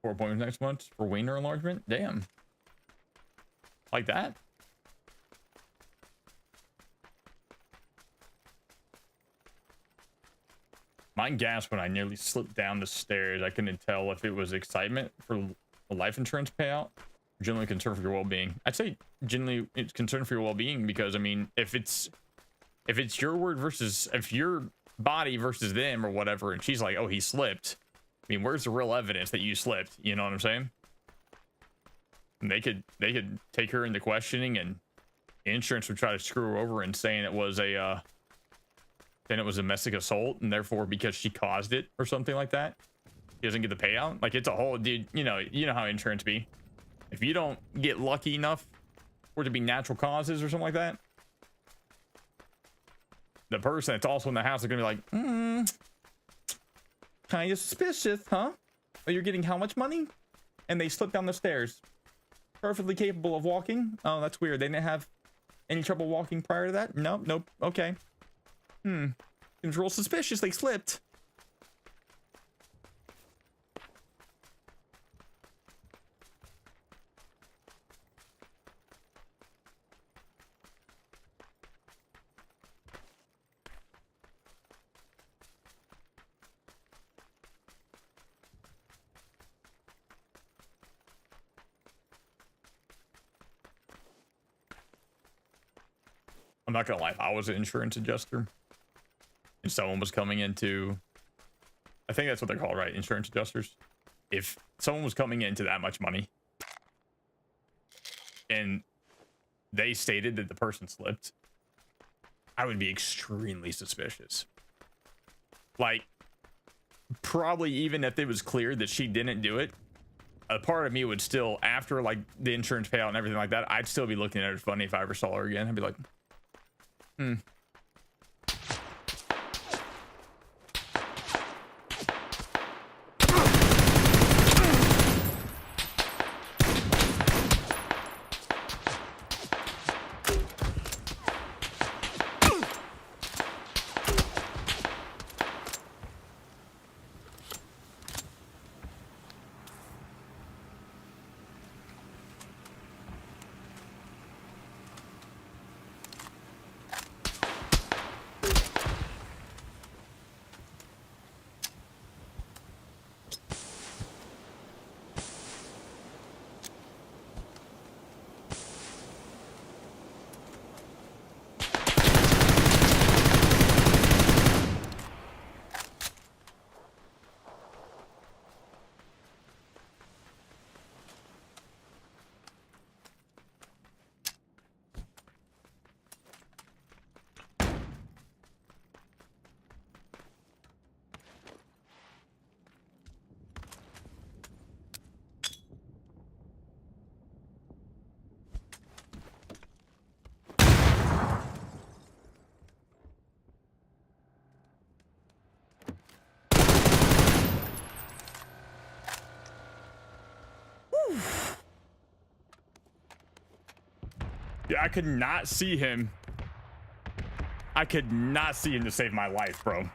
Four appointments next month for wiener enlargement. Damn. Like that. Mine gasped when I nearly slipped down the stairs. I couldn't tell if it was excitement for a life insurance payout, generally concern for your well-being. I'd say generally it's concern for your well-being because I mean, if it's your word versus if your body versus them or whatever, and she's like, oh, he slipped. I mean, where's the real evidence that you slipped? You know what I'm saying? And they could take her into questioning, and insurance would try to screw her over and saying it was a domestic assault, and therefore because she caused it or something like that, he doesn't get the payout. Like it's a whole dude. You know how insurance be. If you don't get lucky enough for it to be natural causes or something like that, the person that's also in the house is gonna be like, kind of suspicious, huh? Oh, you're getting how much money? And they slipped down the stairs. Perfectly capable of walking. Oh, that's weird. They didn't have any trouble walking prior to that? Nope. Okay. Seems real suspicious. They slipped. I'm not gonna lie, if I was an insurance adjuster and someone was coming into, I think that's what they're called, right? Insurance adjusters. If someone was coming into that much money and they stated that the person slipped, I would be extremely suspicious. Like, probably even if it was clear that she didn't do it, a part of me would still, after like the insurance payout and everything like that, I'd still be looking at her funny if I ever saw her again. I'd be like, yeah, I could not see him. I could not see him to save my life, bro.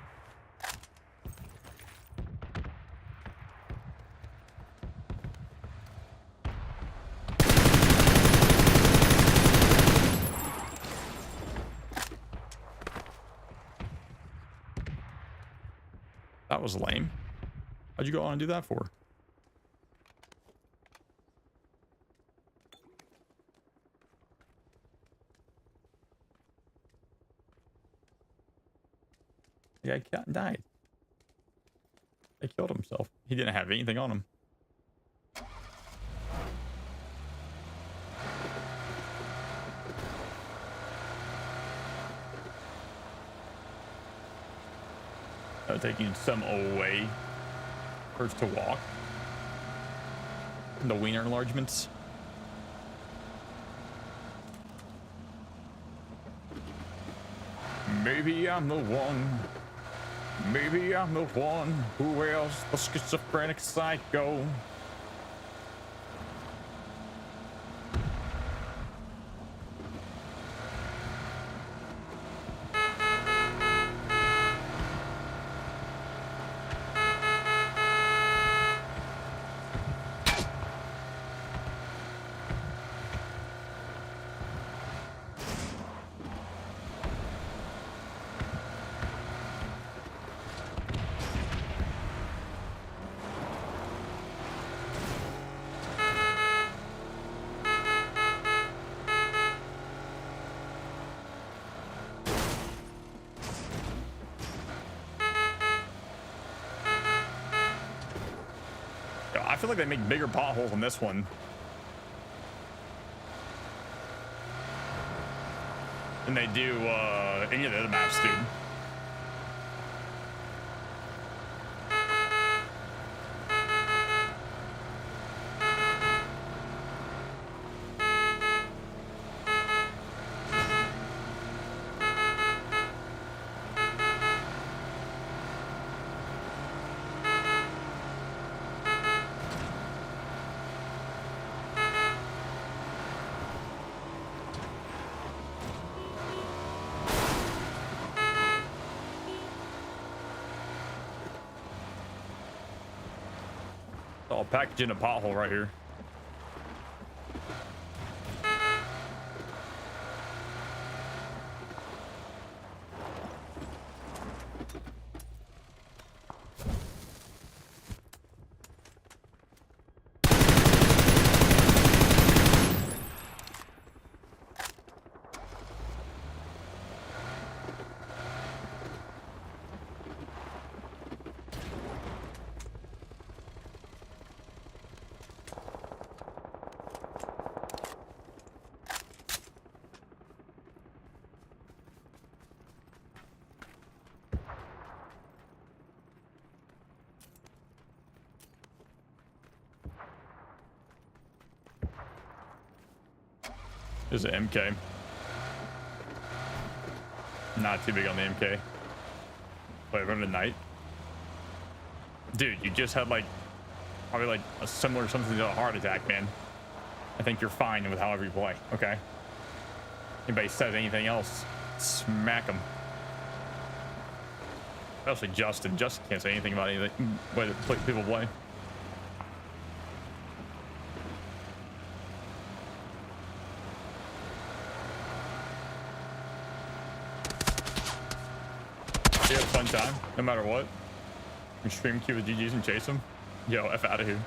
That was lame. How'd you go on and do that for? Yeah, he died. He killed himself. He didn't have anything on him. Taking some away first to walk. The wiener enlargements. Maybe I'm the one. Maybe I'm the one who wears the schizophrenic psycho. I feel like they make bigger potholes on this one than they do any of the other maps, dude. I'll package in a pothole right here. There's an MK. Not too big on the MK. Wait, run tonight. Dude, you just had like probably like a similar something to a heart attack, man. I think you're fine with however you play. Okay. Anybody says anything else, smack them. Especially Justin. Justin can't say anything about anything. Way to play, people play. You have a fun time, no matter what. You stream Q with GGs and chase them. Yo, F out of here.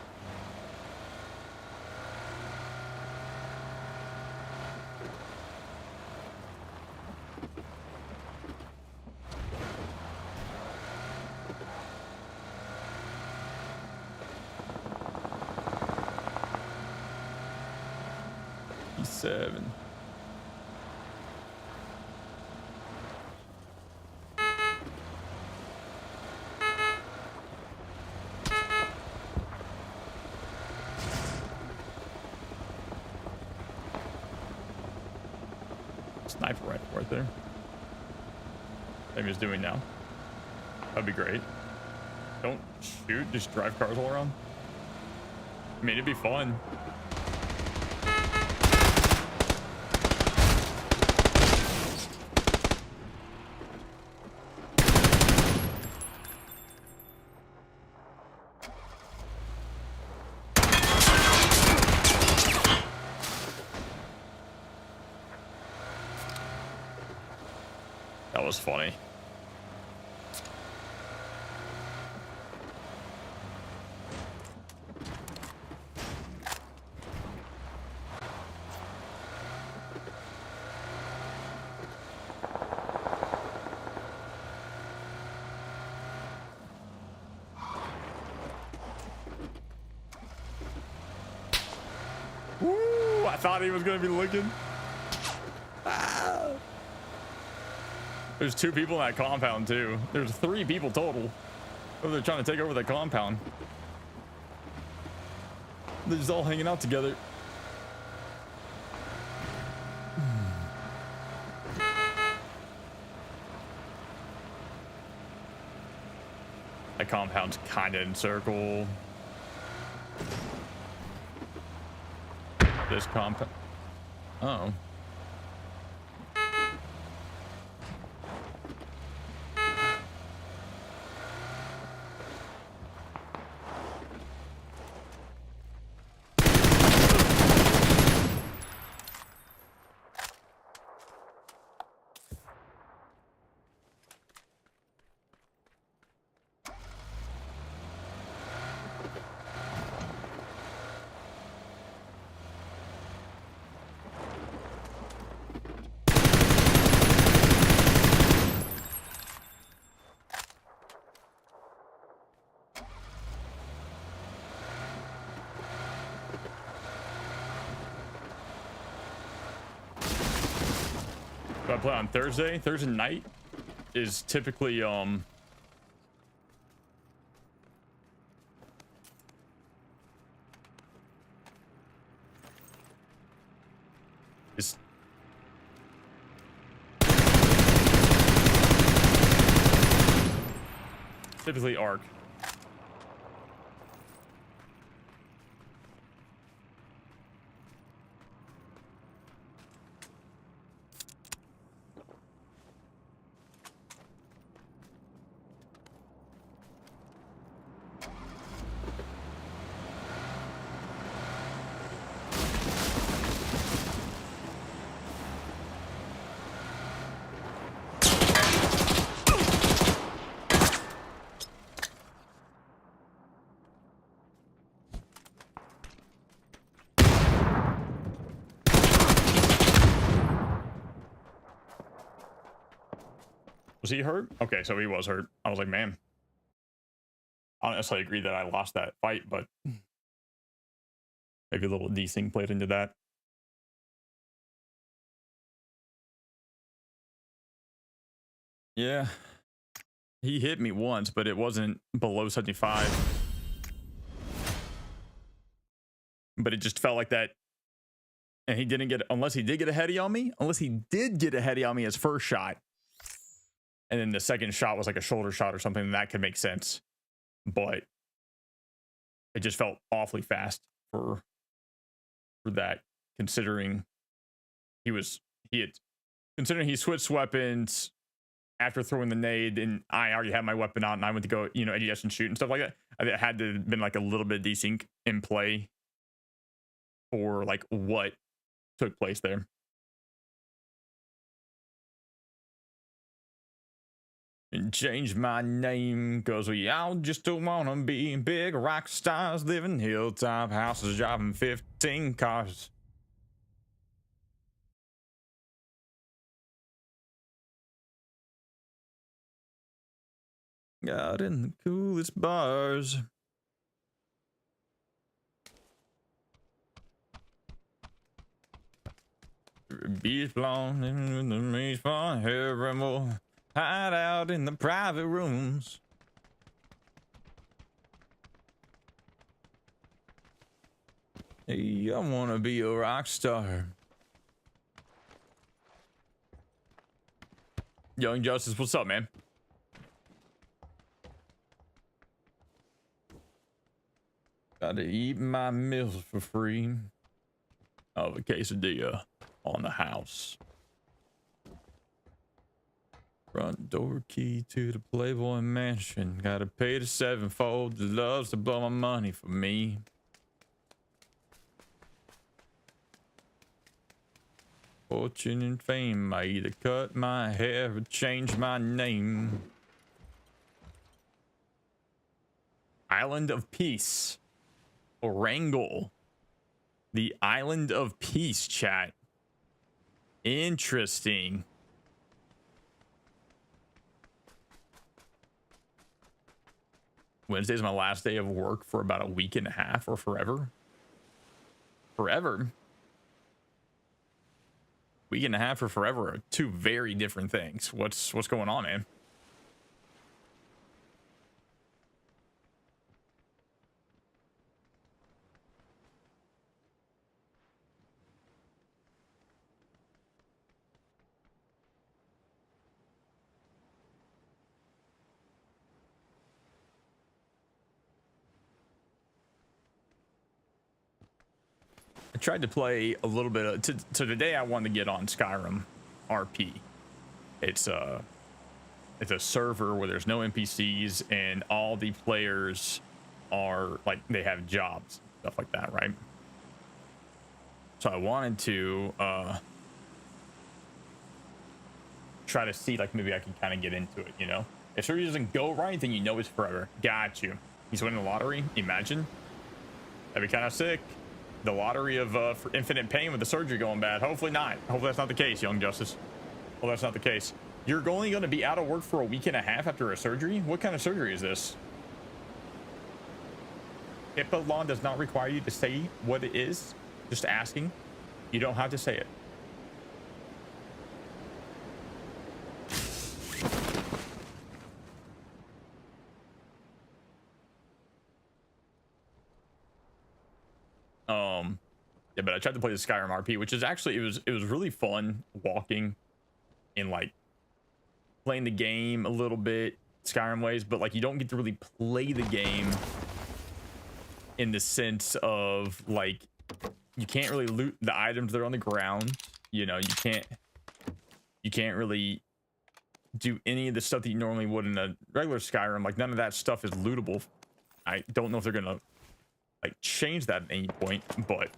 E7. Sniper rifle right there. Same as doing now. That'd be great. Don't shoot, just drive cars all around. I mean, it'd be fun. That was funny. Woo! I thought he was gonna be looking. Ah. There's 2 people in that compound too. There's 3 people total. Oh, they're trying to take over the compound. They're just all hanging out together. That compound's kind of in circle. This compound. Oh. Do I play on Thursday? Thursday night is typically is typically ARC. Was he hurt? Okay, so he was hurt. I was like, man. I don't necessarily agree that I lost that fight, but maybe a little desync played into that. Yeah. He hit me once, but it wasn't below 75. But it just felt like that And he didn't get, unless he did get a heady on me, unless he did get a heady on me his first shot. And then the second shot was like a shoulder shot or something, that could make sense. But it just felt awfully fast for that, considering considering he switched weapons after throwing the nade, and I already had my weapon out, and I went to go, ADS and shoot and stuff like that. It had to have been like a little bit desync in play for like what took place there. And change my name, cause we all just don't wanna be big rock stars, living hilltop houses, driving 15 cars. Got in the coolest bars. Beach blonde in the beach blonde hair and more. Hide out in the private rooms. Hey, I wanna be a rock star. Young Justice, what's up, man? Gotta eat my meals for free. Of a quesadilla on the house. Front door key to the Playboy Mansion. Gotta pay the sevenfold. That loves to blow my money for me. Fortune and fame. I either cut my hair or change my name. Island of Peace. Wrangle. The Island of Peace, chat. Interesting. Wednesday's my last day of work for about a week and a half, or forever. Forever. Week and a half or forever are two very different things. What's going on, man? I tried to play a little bit of, so today I wanted to get on Skyrim RP. It's a server where there's no NPCs and all the players are like, they have jobs, stuff like that, right? So I wanted to try to see, like, maybe I can kind of get into it, you know? If surgery doesn't go right, then you know it's forever. Got you. He's winning the lottery. Imagine. That'd be kind of sick. The lottery of for infinite pain with the surgery going bad. Hopefully not. Hopefully that's not the case, Young Justice. Well, that's not the case. You're only going to be out of work for a week and a half after a surgery? What kind of surgery is this? HIPAA law does not require you to say what it is. Just asking. You don't have to say it. Yeah, but I tried to play the Skyrim RP, which is actually, it was really fun walking in, like, playing the game a little bit Skyrim ways, but like you don't get to really play the game in the sense of, like, you can't really loot the items that are on the ground. You know, you can't really do any of the stuff that you normally would in a regular Skyrim. Like, none of that stuff is lootable. I don't know if they're gonna, like, change that at any point, but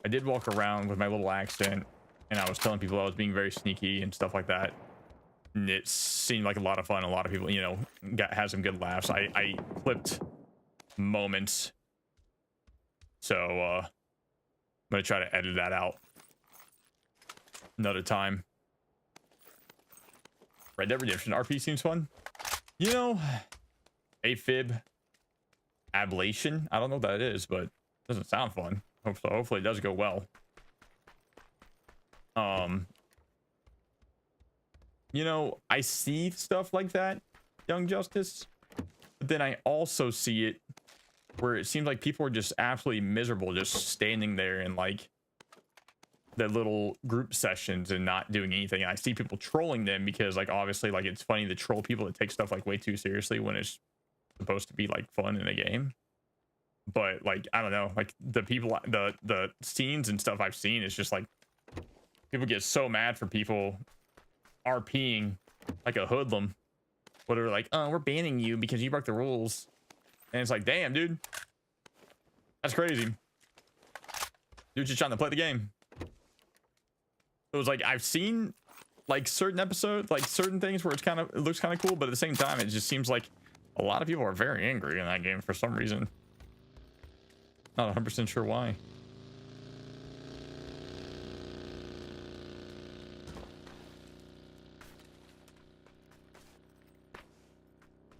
I did walk around with my little accent and I was telling people I was being very sneaky and stuff like that. And it seemed like a lot of fun. A lot of people, you know, had some good laughs. I clipped moments. So I'm gonna try to edit that out another time. Red Dead Redemption RP seems fun. You know, AFib ablation. I don't know what that is, but it doesn't sound fun. So hopefully it does go well. You know, I see stuff like that, Young Justice, but then I also see it where it seems like people are just absolutely miserable, just standing there and, like, the little group sessions and not doing anything. And I see people trolling them because like obviously like it's funny to troll people that take stuff like way too seriously when it's supposed to be like fun in a game. But like I don't know, like the people, the scenes and stuff I've seen is just like people get so mad for people RPing like a hoodlum. Whatever, like, oh, we're banning you because you broke the rules. And it's like, damn, dude. That's crazy. Dude's just trying to play the game. It was like, I've seen like certain episodes, like certain things where it's kind of, it looks kind of cool, but at the same time, it just seems like a lot of people are very angry in that game for some reason. Not 100% sure why.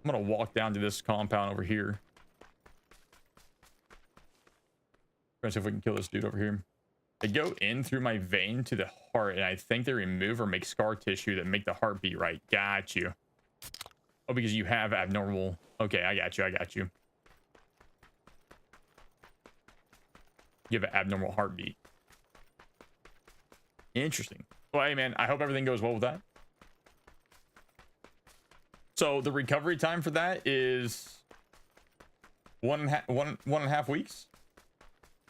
I'm gonna walk down to this compound over here. Try to see if we can kill this dude over here. They go in through my vein to the heart, and I think they remove or make scar tissue that make the heart beat right. Got you. Oh, because you have abnormal. Okay, I got you. I got you. You have an abnormal heartbeat. Interesting. Well, hey, man, I hope everything goes well with that. So the recovery time for that is one and a half weeks,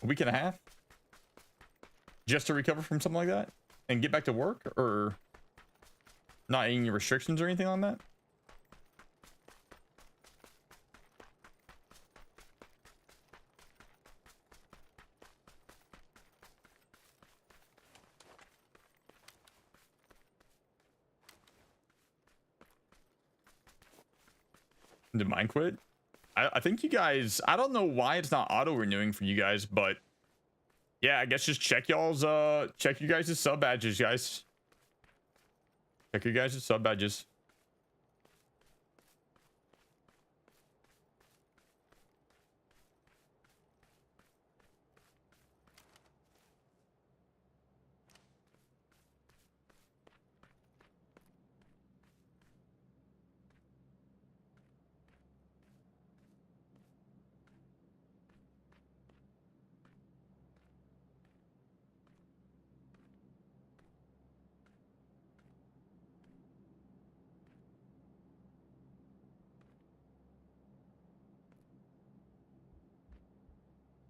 a week and a half, just to recover from something like that and get back to work, or not any restrictions or anything on that. Did mine quit? I think you guys, I don't know why it's not auto renewing for you guys, but yeah, I guess just check y'all's check you guys' sub badges, guys. Check your guys' sub badges.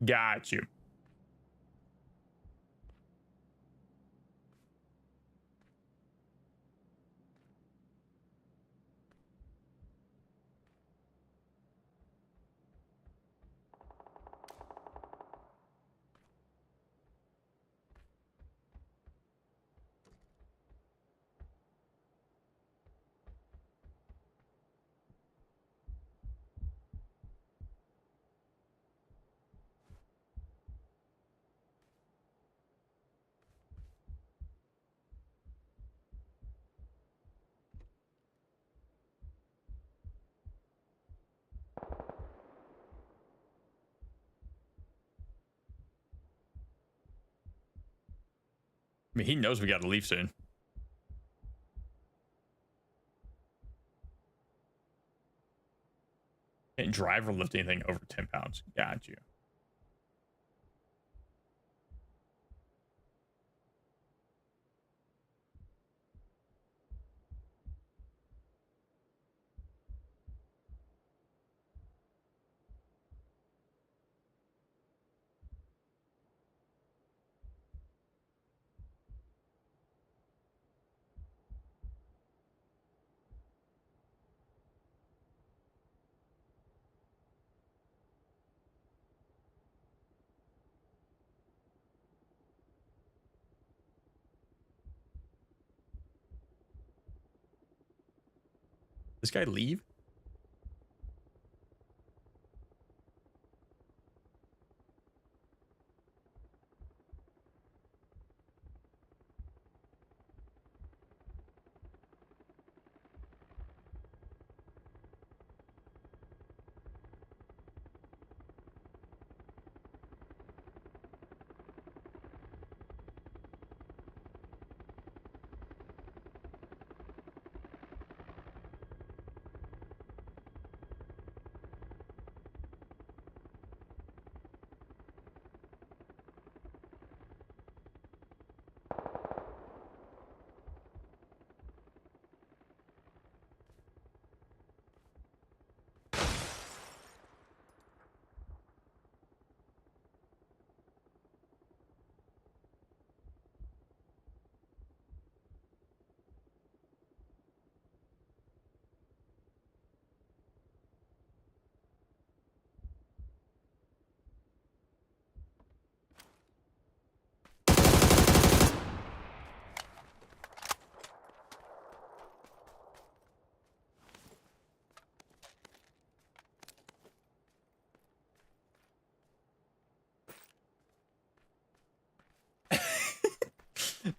Got you. I mean, he knows we got to leave soon. Can't drive or lift anything over 10 pounds. Got you. This guy leave?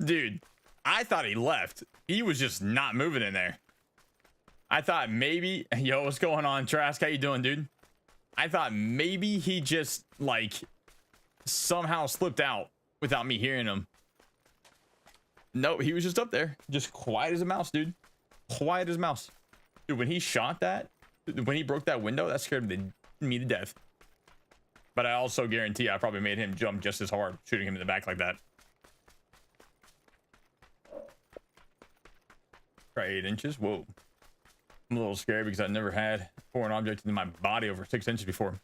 Dude, I thought he left. He was just not moving in there. I thought maybe, yo, what's going on, Trask? How you doing, dude? I thought maybe he just like somehow slipped out without me hearing him. No, he was just up there, just quiet as a mouse, dude. Quiet as a mouse. Dude, when he shot that, when he broke that window, that scared me to death. But I also guarantee I probably made him jump just as hard shooting him in the back like that. Try 8 inches. Whoa. I'm a little scared because I've never had a foreign object in my body over 6 inches before.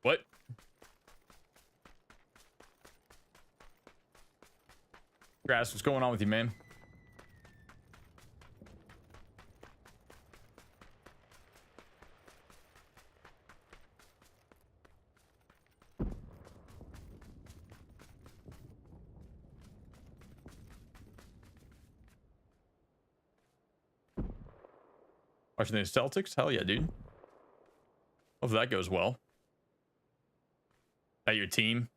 What? Grass, what's going on with you, man? Watching the Celtics? Hell yeah, dude. Hopefully that goes well. At your team?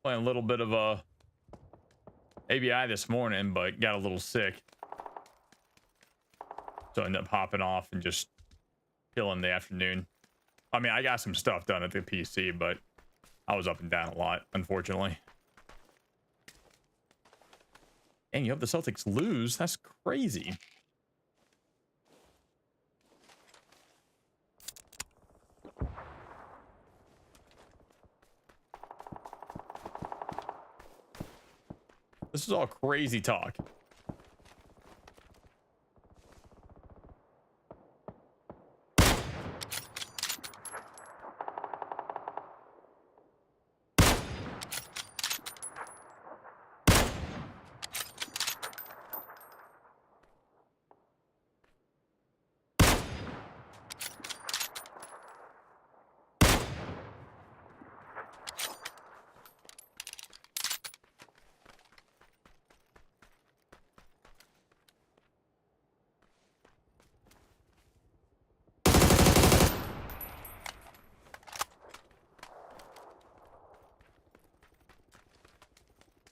Playing a little bit of ABI this morning, but got a little sick. So I ended up hopping off and just chilling the afternoon. I mean, I got some stuff done at the PC, but I was up and down a lot, unfortunately. And you hope the Celtics lose? That's crazy. This is all crazy talk.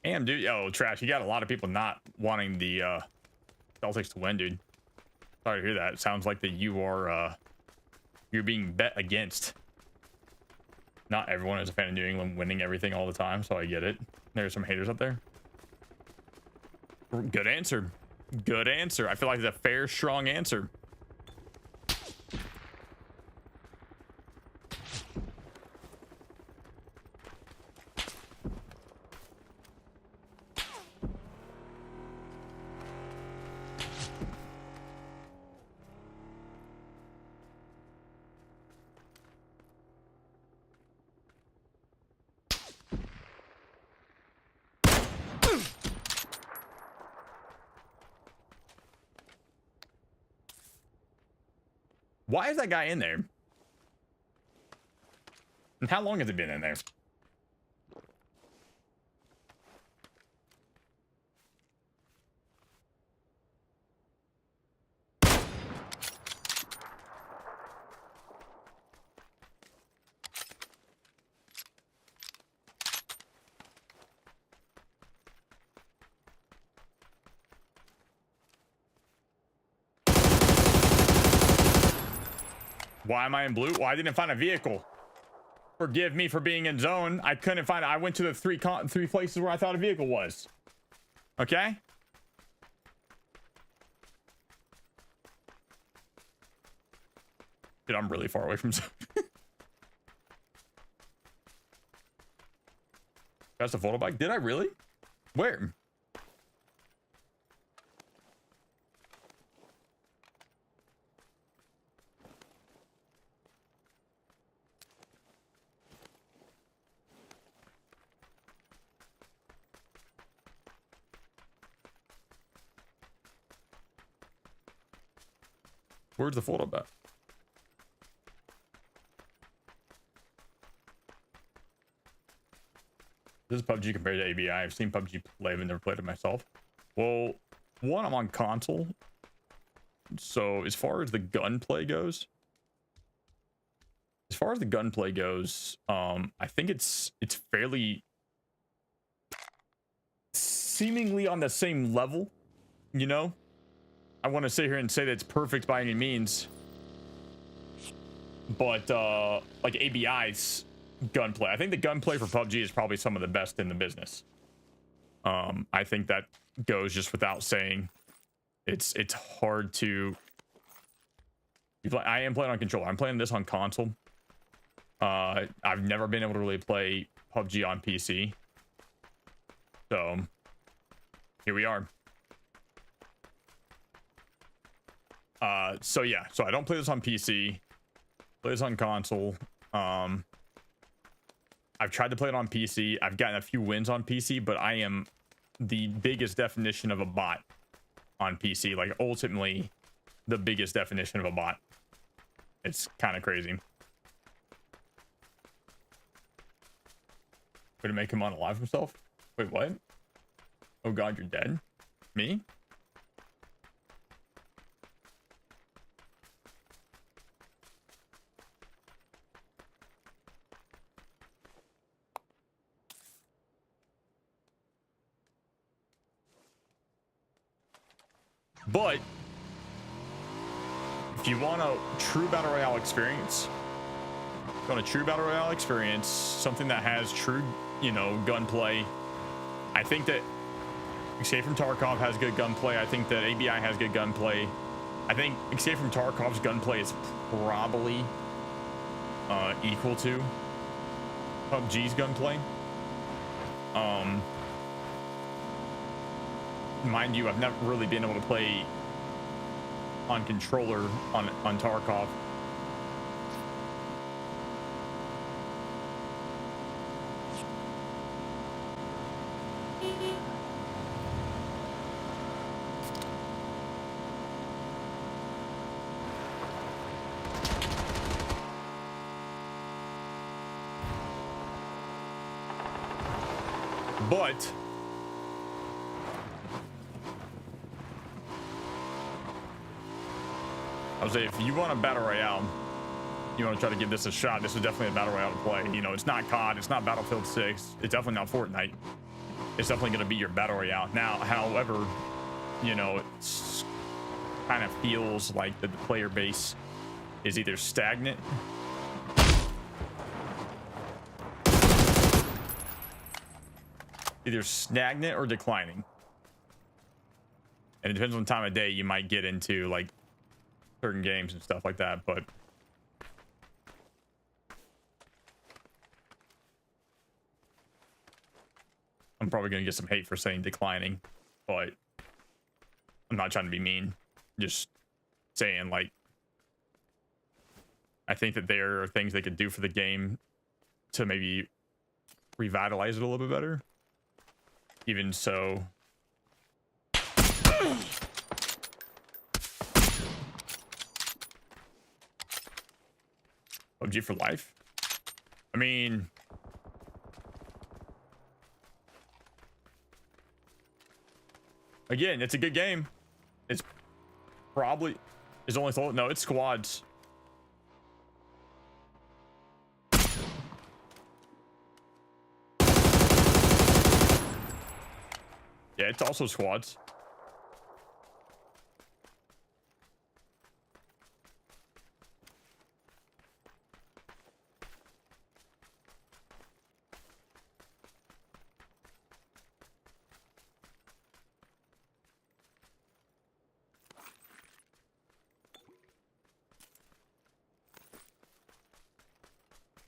Damn, dude. Yo, Trash, you got a lot of people not wanting the Celtics to win, dude. Sorry to hear that. It sounds like that you are you're being bet against. Not everyone is a fan of New England winning everything all the time, so I get it. There's some haters up there. Good answer. Good answer. I feel like it's a fair, strong answer. Why is that guy in there? And how long has it been in there? Why am I in blue? Well, I didn't find a vehicle. Forgive me for being in zone. I couldn't find it. I went to the three places where I thought a vehicle was. Okay? Dude, I'm really far away from zone. That's a photo bike? Did I really? Where? Where's the fold up at? This is PUBG compared to ABI. I've seen PUBG play, but never played it myself. Well, one, I'm on console. So as far as the gunplay goes, I think it's fairly seemingly on the same level, you know? I want to sit here and say that it's perfect by any means, but like ABI's gunplay, I think the gunplay for PUBG is probably some of the best in the business. I think that goes just without saying. It's hard to. I am playing on controller. I'm playing this on console. I've never been able to really play PUBG on PC. So here we are. So yeah, so I don't play this on PC. Play this on console. I've tried to play it on PC. I've gotten a few wins on PC, but I am the biggest definition of a bot on PC. Like ultimately the biggest definition of a bot. It's kind of crazy. Way to make him unalive himself? Wait, what? Oh god, you're dead? Me? But if you want a true battle royale experience, something that has true, you know, gunplay, I think that Escape from Tarkov has good gunplay. I think that ABI has good gunplay. I think Escape from Tarkov's gunplay is probably equal to PUBG's gunplay. Mind you, I've never really been able to play on controller on Tarkov. But I would say if you want a battle royale, you want to try to give this a shot, this is definitely a battle royale to play. You know, it's not COD, it's not Battlefield 6, it's definitely not Fortnite. It's definitely going to be your battle royale. Now, however, you know, it's kind of feels like the player base is either stagnant or declining. And it depends on the time of day you might get into like certain games and stuff like that, but I'm probably going to get some hate for saying declining, but I'm not trying to be mean. Just saying, like, I think that there are things they could do for the game to maybe revitalize it a little bit better. Even so, PUBG for life. I mean, again, it's a good game. It's probably is only solo. No, it's squads. Yeah, it's also squads.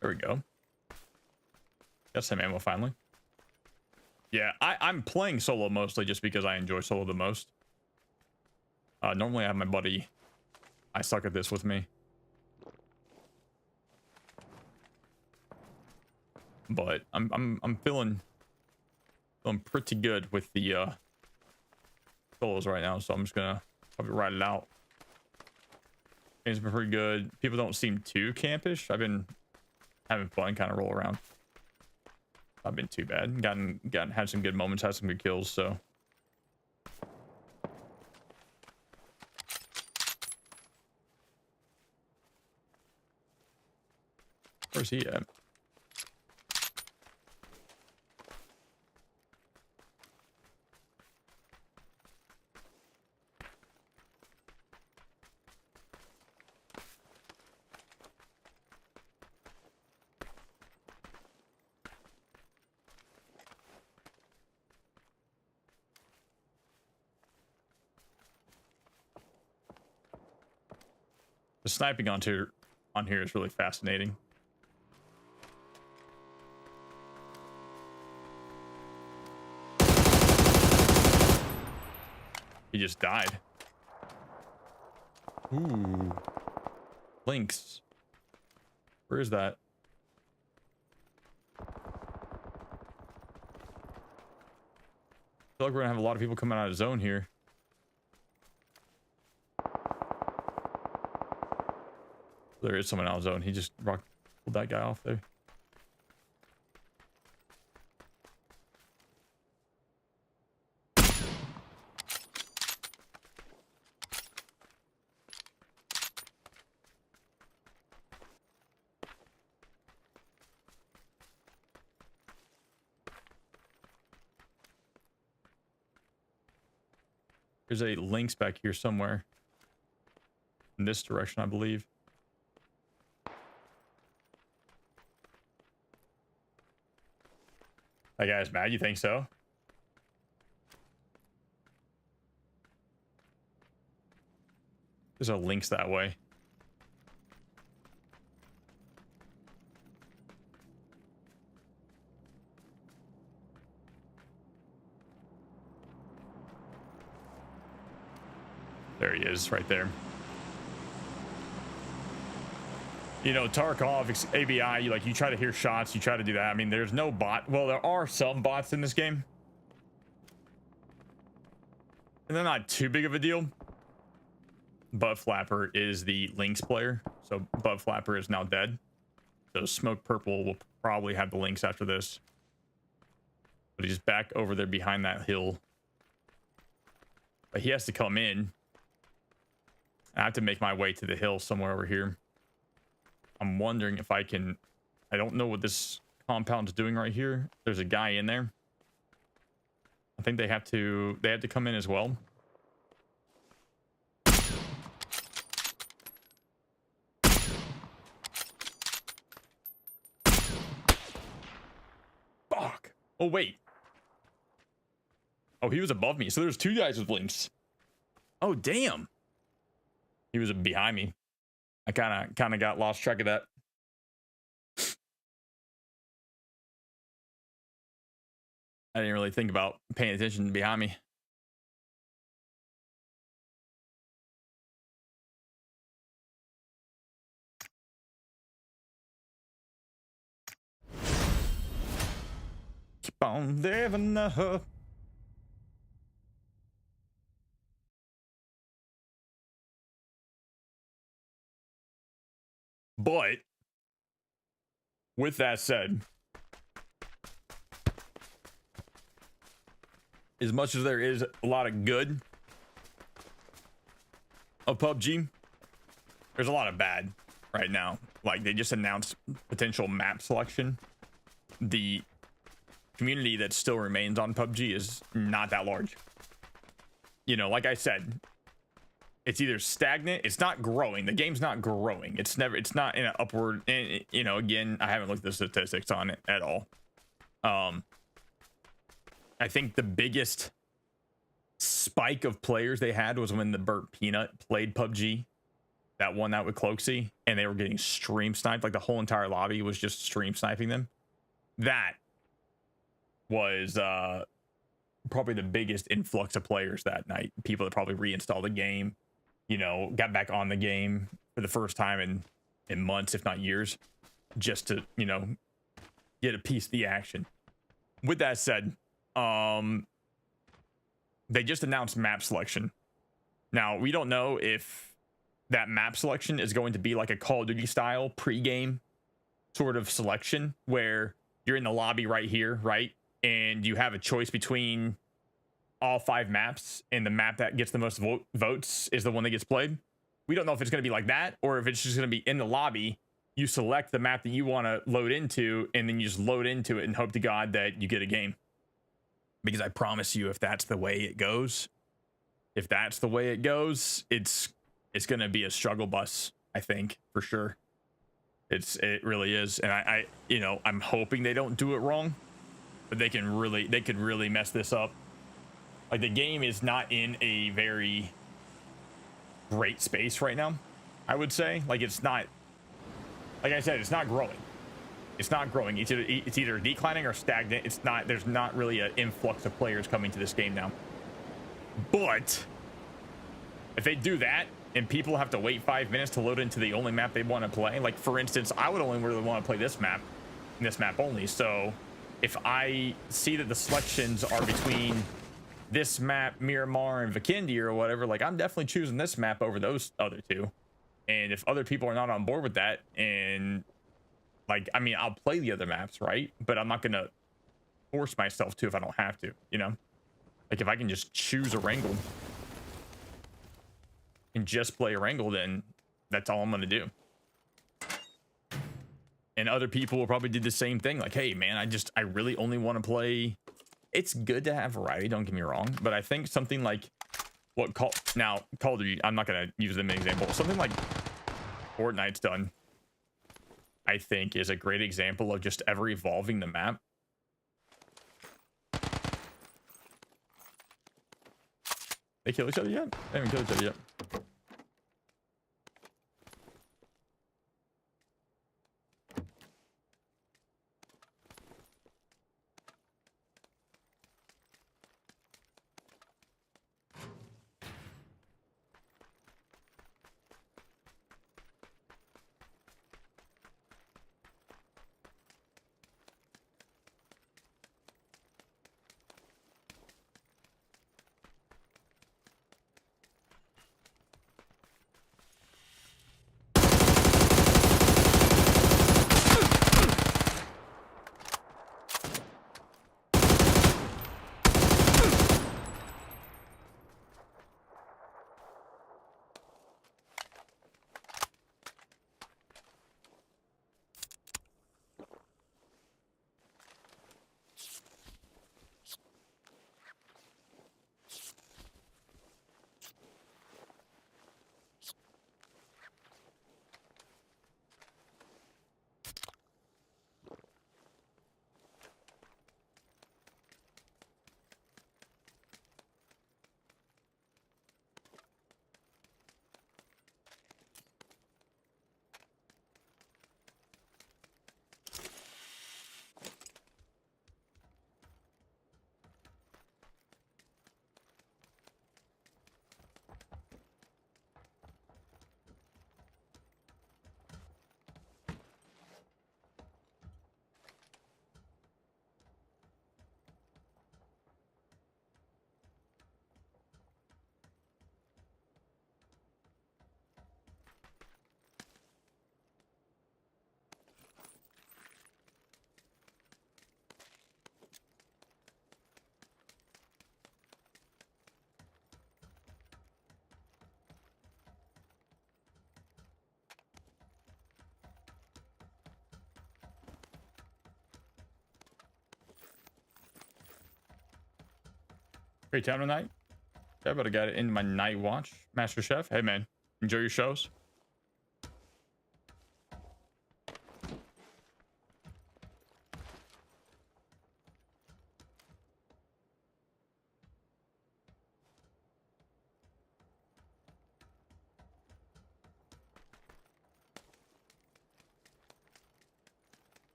There we go. Got some ammo finally. Yeah, I'm playing solo mostly just because I enjoy solo the most. Normally I have my buddy I suck at this with me. But I'm feeling pretty good with the solos right now, so I'm just gonna probably ride it out. It's been pretty good. People don't seem too campish. I've been having fun, kind of roll around. Not been too bad. Had some good moments, had some good kills. So where's he at? The sniping on here is really fascinating. He just died. Ooh. Lynx. Where is that? I feel like we're gonna have a lot of people coming out of zone here. There is someone out of zone. He just pulled that guy off there. There's a Lynx back here somewhere. In this direction, I believe. That guy's mad, you think so? There's a Lynx that way. There he is, right there. You know, Tarkov, ABI, you try to hear shots, you try to do that. I mean, there's no bot. Well, there are some bots in this game. And they're not too big of a deal. Butt Flapper is the Lynx player. So Butt Flapper is now dead. So Smoke Purple will probably have the Lynx after this. But he's back over there behind that hill. But he has to come in. I have to make my way to the hill somewhere over here. I'm wondering if I can... I don't know what this compound's doing right here. There's a guy in there. I think they have to come in as well. Fuck. Oh, wait. Oh, he was above me. So there's two guys with Lynx. Oh, damn. He was behind me. I kind of got lost track of that. I didn't really think about paying attention behind me. Keep on living up. But with that said, as much as there is a lot of good of PUBG, there's a lot of bad right now. Like, they just announced potential map selection. The community that still remains on PUBG is not that large. You know, like I said, it's either stagnant, it's not growing. The game's not growing. It's not in an upward, you know, again, I haven't looked at the statistics on it at all. I think the biggest spike of players they had was when the Burt Peanut played PUBG. That one out with Cloaksy, and they were getting stream sniped. Like, the whole entire lobby was just stream sniping them. That was probably the biggest influx of players that night. People that probably reinstalled the game, you know, got back on the game for the first time in months, if not years, just to, you know, get a piece of the action. With that said, they just announced map selection. Now, we don't know if that map selection is going to be like a Call of Duty style pre-game sort of selection where you're in the lobby right here, right? And you have a choice between all 5 maps, and the map that gets the most votes is the one that gets played. We don't know if it's going to be like that or if it's just going to be in the lobby. You select the map that you want to load into, and then you just load into it and hope to God that you get a game. Because I promise you, if that's the way it goes, it's going to be a struggle bus, I think, for sure. It really is. And I I'm hoping they don't do it wrong, but they could really mess this up. Like, the game is not in a very great space right now, I would say. Like, it's not, like I said, it's not growing. It's not growing. It's either declining or stagnant. It's not, there's not really an influx of players coming to this game now. But if they do that and people have to wait 5 minutes to load into the only map they want to play, like, for instance, I would only really want to play this map only. So if I see that the selections are between this map, Miramar, and Vikendi or whatever, like, I'm definitely choosing this map over those other two. And if other people are not on board with that, and, like, I mean, I'll play the other maps, right? But I'm not gonna force myself to if I don't have to, you know? Like, if I can just choose a Wrangle and just play a Wrangle, then that's all I'm gonna do. And other people will probably do the same thing. Like, hey, man, I really only want to play. It's good to have variety, don't get me wrong, but I think something like Call of Duty, I'm not gonna use them as an example. Something like Fortnite's done, I think, is a great example of just ever evolving the map. They kill each other yet? They haven't killed each other yet. Great time tonight. I better get it into my night watch. Master Chef, hey man, enjoy your shows.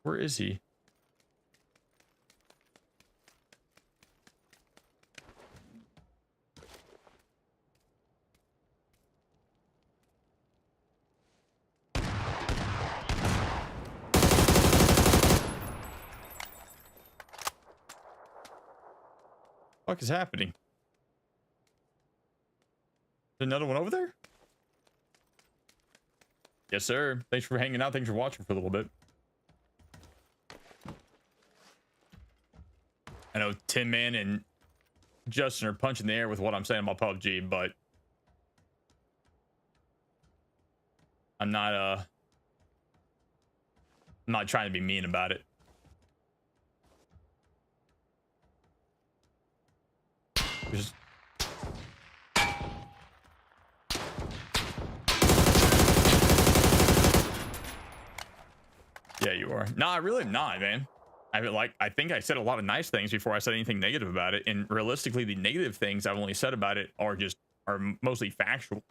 Where is he? fuck is happening? There's another one over there? Yes, sir. Thanks for hanging out. Thanks for watching for a little bit. I know Tin Man and Justin are punching the air with what I'm saying about PUBG, but I'm not trying to be mean about it. Just yeah, you are. No, I really am not, man. I think I said a lot of nice things before I said anything negative about it, and realistically, the negative things I've only said about it are mostly factual.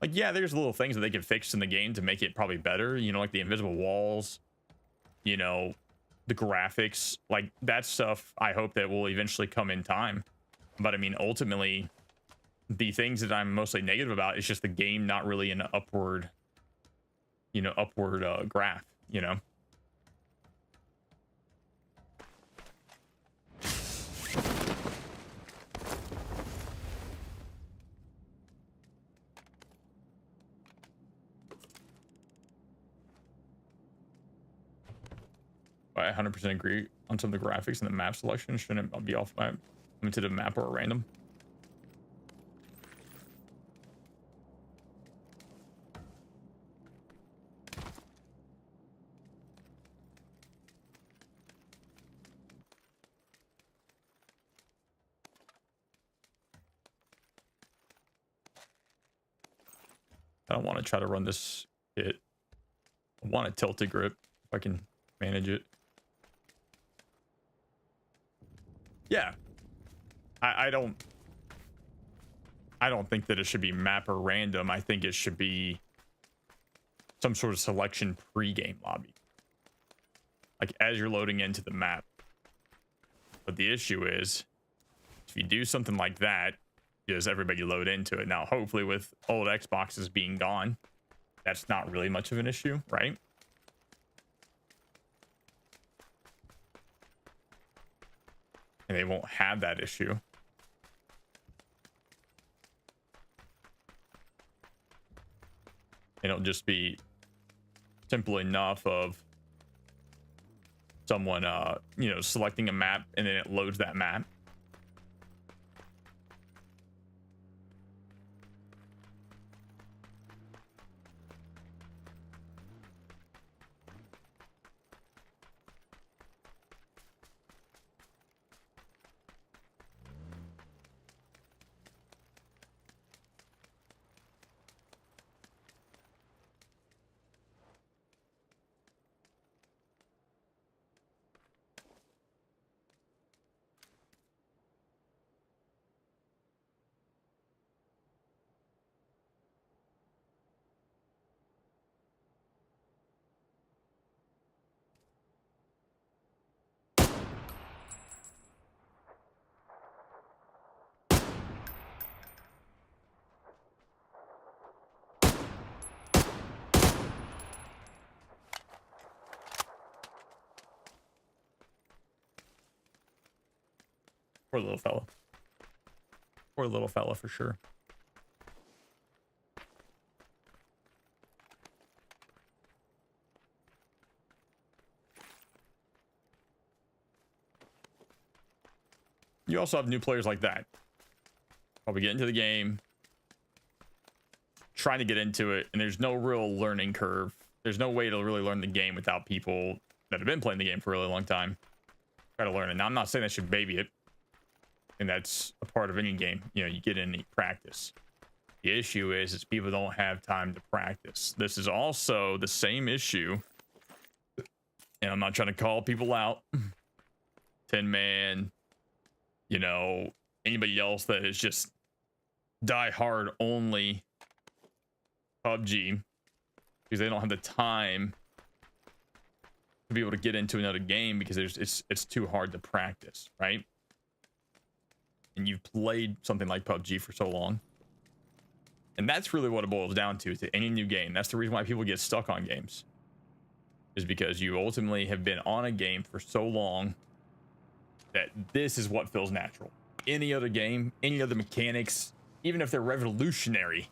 Like, yeah, there's little things that they can fix in the game to make it probably better. You know, like the invisible walls. You know, the graphics, like that stuff. I hope that will eventually come in time. But I mean, ultimately, the things that I'm mostly negative about is just the game not really in an upward graph. You know. I 100% agree on some of the graphics and the map selection shouldn't be off by limited map or random. I don't want to try to run this kit. I want a tilted grip if I can manage it. Yeah, I don't think that it should be map or random. I think it should be some sort of selection pre-game lobby, like as you're loading into the map. But the issue is, if you do something like that, does everybody load into it? Now, hopefully, with old Xboxes being gone, that's not really much of an issue, right? And they won't have that issue. It'll just be simple enough of someone, you know, selecting a map and then it loads that map. Poor little fella. Poor little fella for sure. You also have new players like that. Probably get into the game, trying to get into it, and there's no real learning curve. There's no way to really learn the game without people that have been playing the game for a really long time. Try to learn it. Now, I'm not saying I should baby it, and that's a part of any game. You know, you get in and practice. The issue is people don't have time to practice. This is also the same issue, and I'm not trying to call people out. Tin Man, you know, anybody else that is just die hard only PUBG because they don't have the time to be able to get into another game because it's too hard to practice, right? And you've played something like PUBG for so long. And that's really what it boils down to any new game. That's the reason why people get stuck on games. Is because you ultimately have been on a game for so long that this is what feels natural. any other game, any other mechanics, even if they're revolutionary,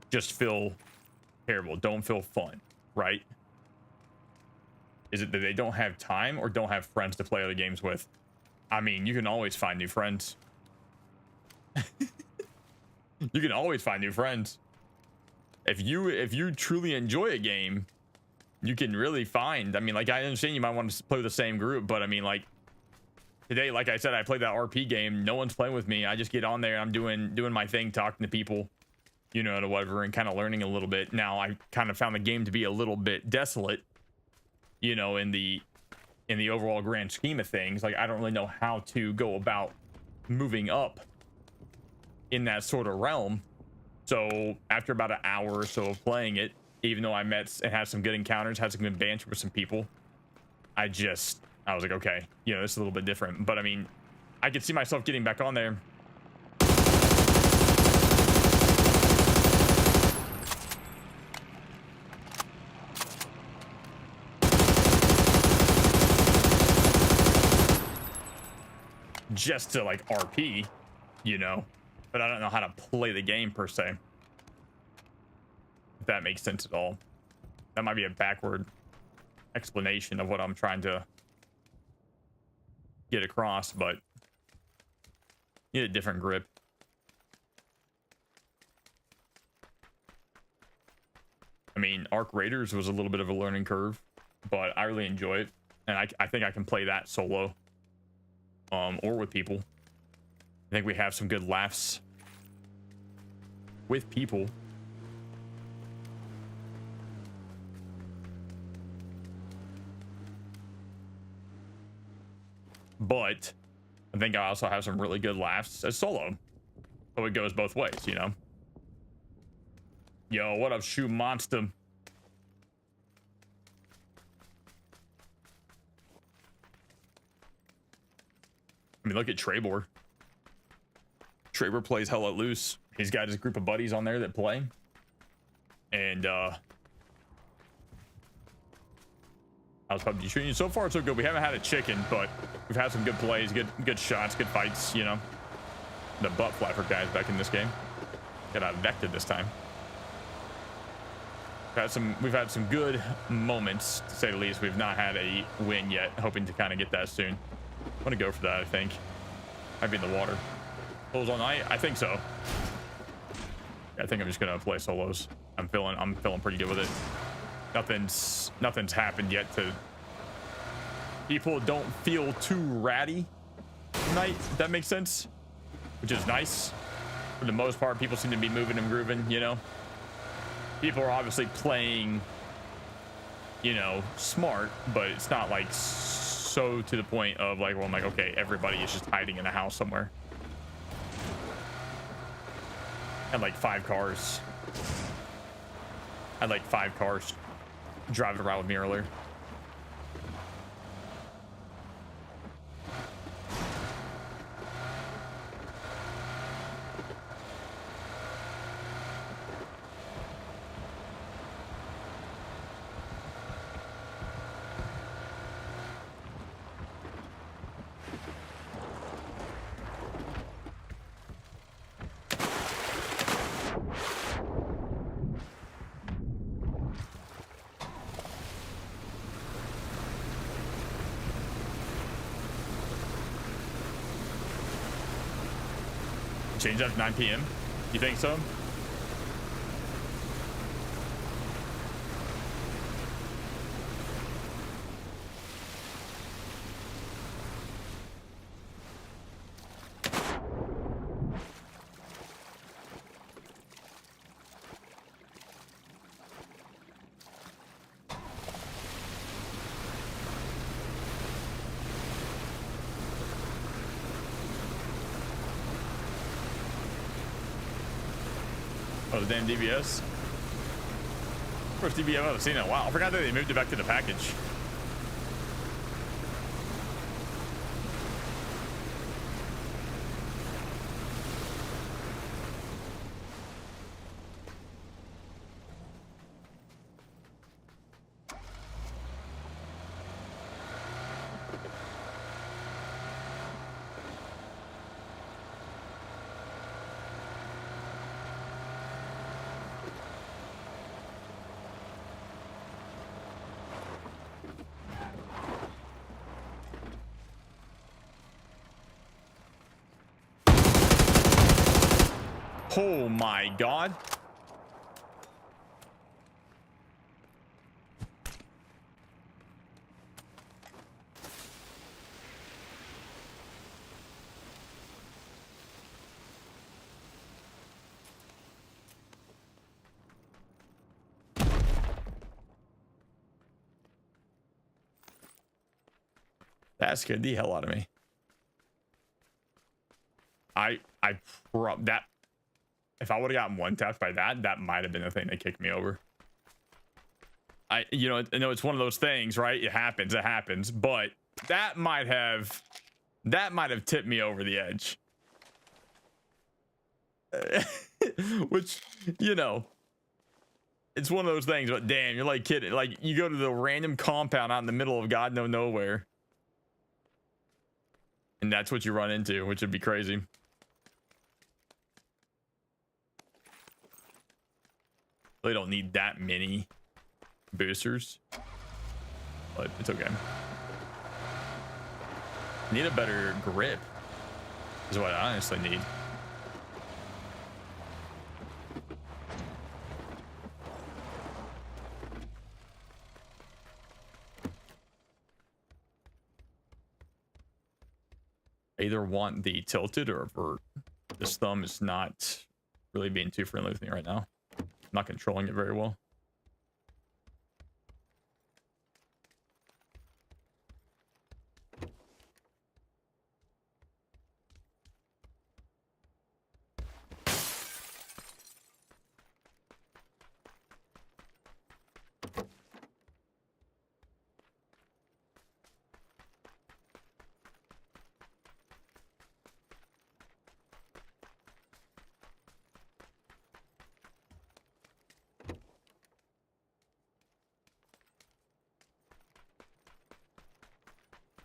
just feel terrible, don't feel fun, right? Is it that they don't have time or don't have friends to play other games with? I mean, you can always find new friends. You can always find new friends. If you truly enjoy a game, you can really find, I mean, like, I understand you might want to play with the same group, but I mean, like, today, like I said, I played that RP game. No one's playing with me. I just get on there. I'm doing my thing, talking to people, you know, to whatever, and kind of learning a little bit. Now, I kind of found the game to be a little bit desolate, you know, in the overall grand scheme of things. Like, I don't really know how to go about moving up in that sort of realm. So after about an hour or so of playing it, even though I met and had some good encounters, had some good banter with some people, I was like, okay, you know, this is a little bit different. But I mean, I could see myself getting back on there. Just to like RP, you know, but I don't know how to play the game per se. If that makes sense at all. That might be a backward explanation of what I'm trying to get across, but need a different grip. I mean, Arc Raiders was a little bit of a learning curve, but I really enjoy it, and I think I can play that solo, or with people. I think we have some good laughs with people. But I think I also have some really good laughs as solo. So it goes both ways, you know? Yo, what up, Shoe Monster? I mean, look at Trebor. Trebor plays hella loose. He's got his group of buddies on there that play. And, how's PUBG treating you? So far, so good. We haven't had a chicken, but we've had some good plays, good shots, good fights, you know. The butt flapper guys back in this game. Got out vected this time. We've had some good moments, to say the least. We've not had a win yet. Hoping to kind of get that soon. I'm gonna go for that, I think. Might be in the water. Souls all night? I think so. Yeah, I think I'm just gonna play solos. I'm feeling pretty good with it. Nothing's happened yet to people don't feel too ratty tonight, if that makes sense, which is nice. For the most part, people seem to be moving and grooving, you know. People are obviously playing, you know, smart, but it's not like so to the point of like, well, I'm like, okay, everybody is just hiding in a house somewhere. Had like 5 cars. Had like 5 cars driving around with me earlier. Change that to 9 p.m. You think so? Oh, the damn DBS. First DBS I've seen in a while. I forgot that they moved it back to the package. Oh my god. That scared the hell out of me. That if I would have gotten one tapped by that, that might have been the thing that kicked me over. I know it's one of those things, right? It happens, but that might have tipped me over the edge. Which, it's one of those things, but damn, you're like kidding. Like, you go to the random compound out in the middle of God know nowhere, and that's what you run into, which would be crazy. They don't need that many boosters, but it's okay. Need a better grip is what I honestly need. I either want the tilted or avert. This thumb is not really being too friendly with me right now. I'm not controlling it very well.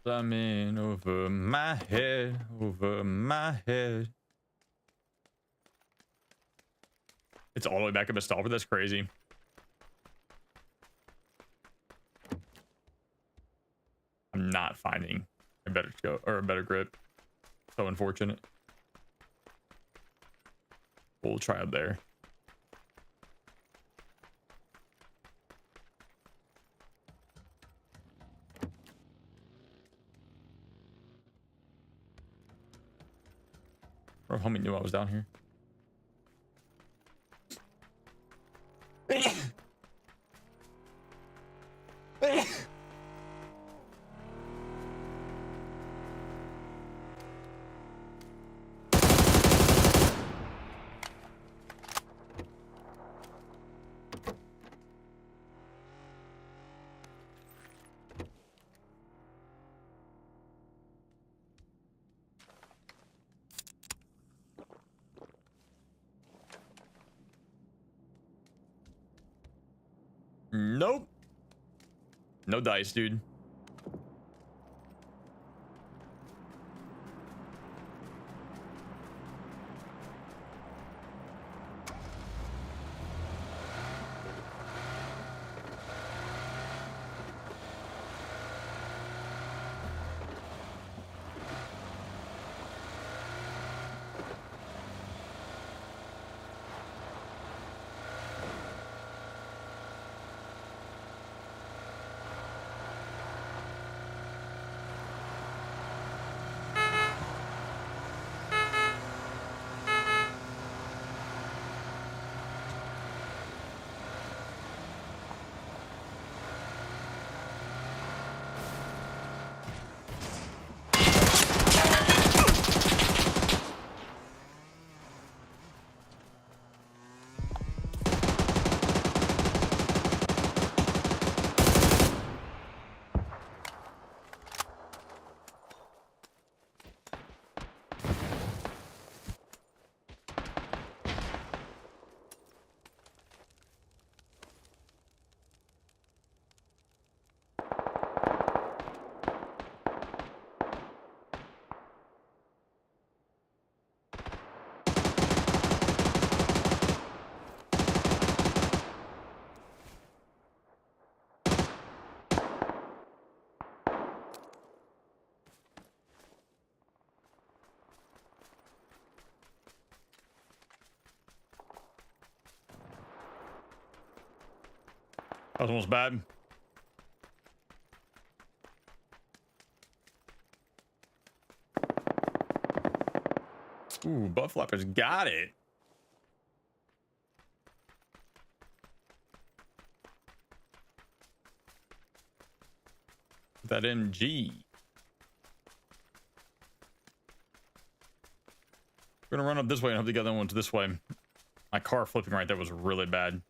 I'm in over my head, over my head. It's all the way back up a stopper. That's crazy. I'm not finding a better scope or a better grip. So unfortunate. We'll try up there. Or homie knew I was down here. Nope. No dice, dude. That was almost bad. Ooh, butt flappers got it. That MG. We're gonna run up this way and hope the other one's this way. My car flipping right there was really bad.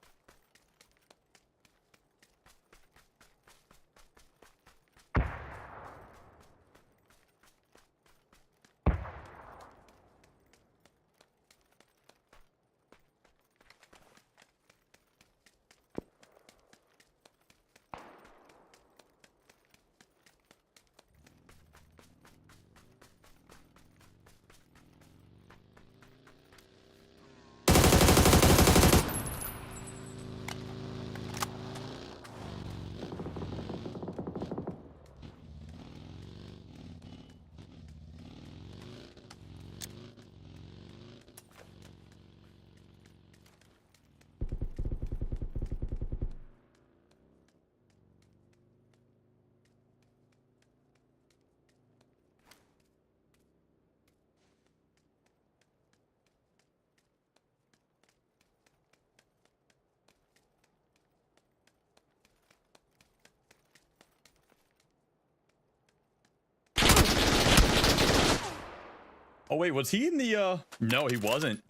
Oh wait, was he in the no, he wasn't.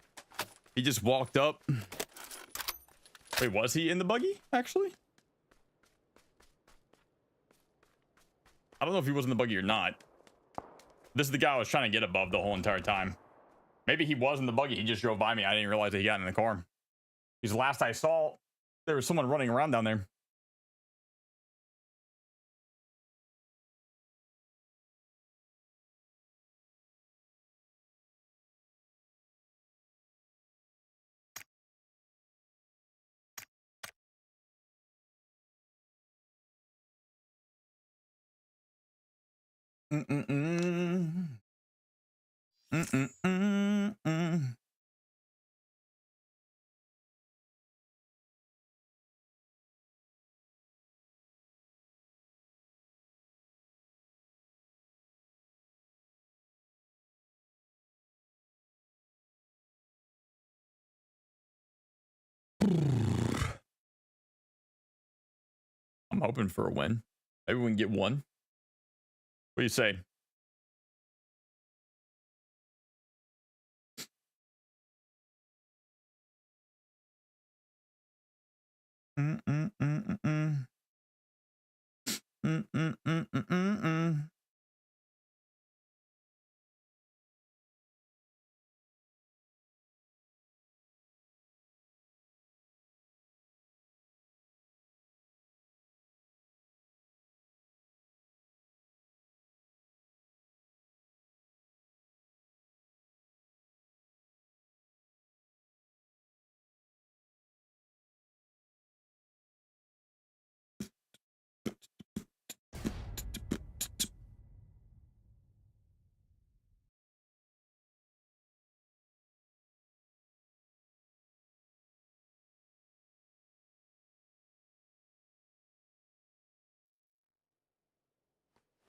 He just walked up. Wait, was he in the buggy actually? I don't know if he was in the buggy or not. This is the guy I was trying to get above the whole entire time. Maybe he was in the buggy. He just drove by me. I didn't realize that he got in the car. Because last I saw, there was someone running around down there. Mm-mm-mm. Mm-mm-mm-mm. I'm hoping for a win. Maybe we can get one. What do you say? Mm-mm-mm-mm-mm. Mm-mm-mm-mm-mm.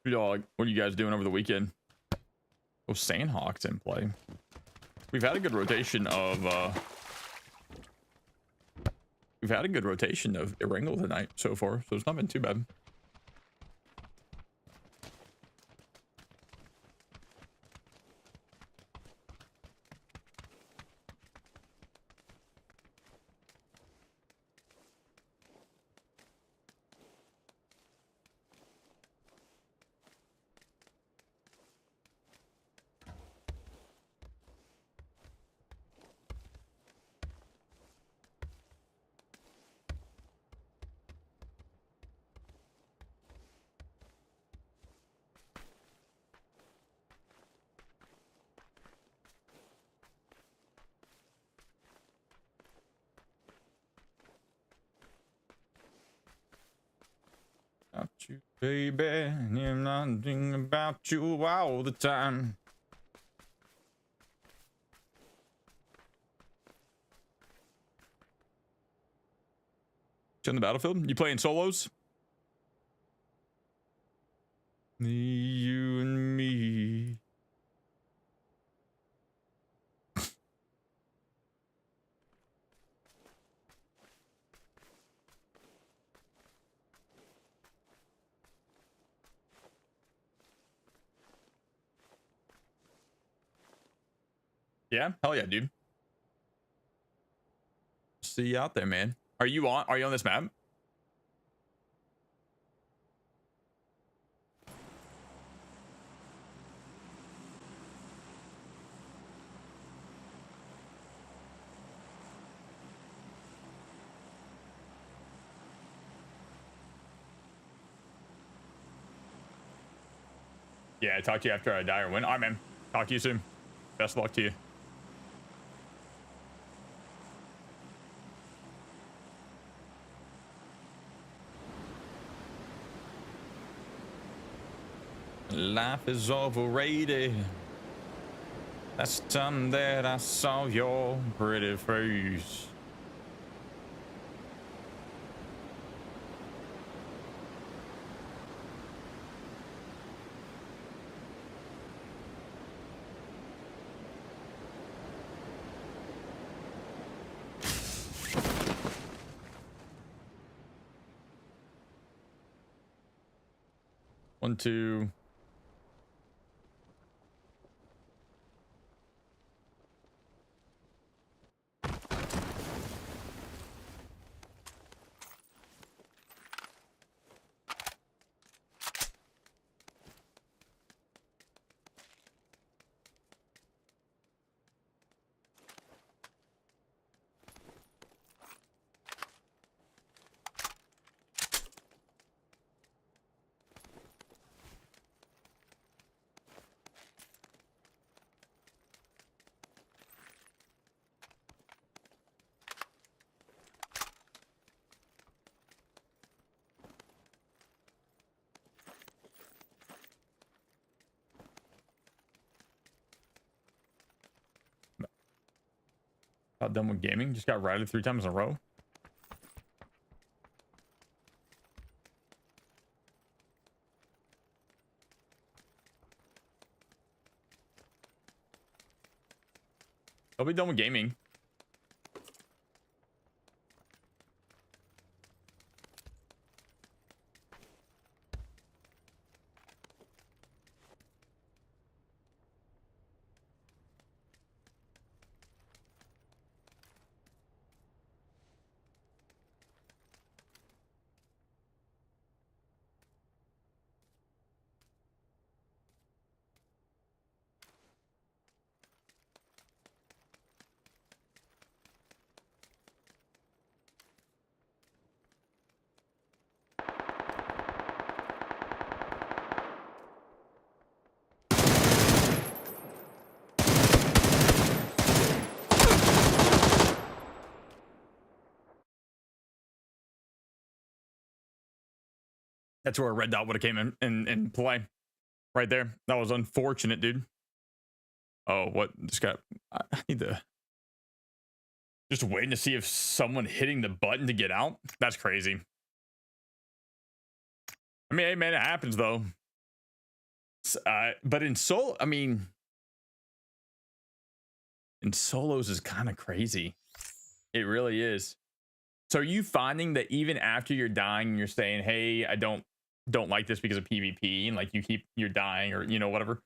What are you guys doing over the weekend? Oh, Sandhawk's in play. We've had a good rotation of Erangel tonight so far, so it's not been too bad. About you, baby, and I'm not thinking about you all the time. On the battlefield? You playing solos? You and me. Yeah, hell yeah, dude. See you out there, man. Are you on this map? Yeah, talk to you after I die or win. All right, man. Talk to you soon. Best of luck to you. Life is overrated. That's the time that I saw your pretty face. One, two. Not done with gaming. Just got routed 3 times in a row. I'll be done with gaming. That's where a red dot would have came in play. Right there. That was unfortunate, dude. Oh, what? This guy. I need to. Just waiting to see if someone hitting the button to get out. That's crazy. I mean, hey, man, it happens, though. But in solo, I mean, in solos is kind of crazy. It really is. So are you finding that even after you're dying, you're saying, hey, I don't like this because of PvP, and like you're dying, or whatever,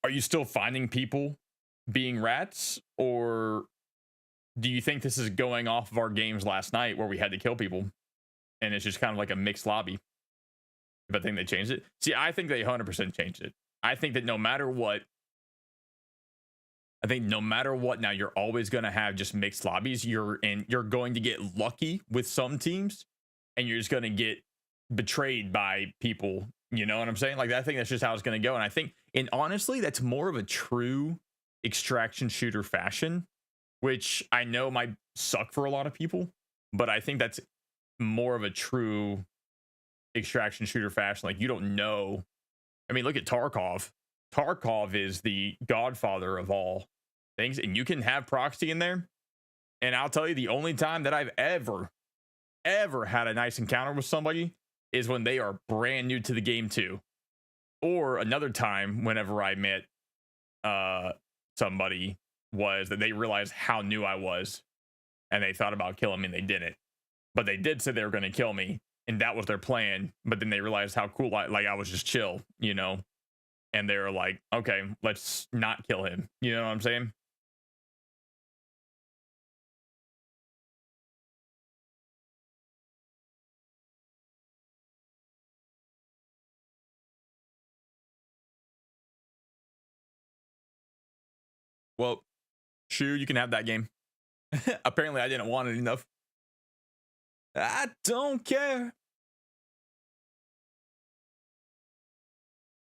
are you still finding people being rats, or do you think this is going off of our games last night where we had to kill people and it's just kind of like a mixed lobby? If I think they changed it. See, I think they 100% changed it. I think that no matter what, now you're always going to have just mixed lobbies. You're going to get lucky with some teams, and you're just going to get betrayed by people. You know what I'm saying? Like, I think that's just how it's going to go. And I think, and honestly, that's more of a true extraction shooter fashion, which I know might suck for a lot of people, but I think that's more of a true extraction shooter fashion. Like, you don't know. I mean, look at Tarkov. Tarkov is the godfather of all things, and you can have proxy in there. And I'll tell you, the only time that I've ever ever had a nice encounter with somebody is when they are brand new to the game too. Or another time whenever I met somebody was that they realized how new I was and they thought about killing me and they didn't. But they did say they were going to kill me and that was their plan. But then they realized how cool I was just chill, you know? And they were like, okay, let's not kill him. You know what I'm saying? Well, Shu, you can have that game. Apparently, I didn't want it enough. I don't care.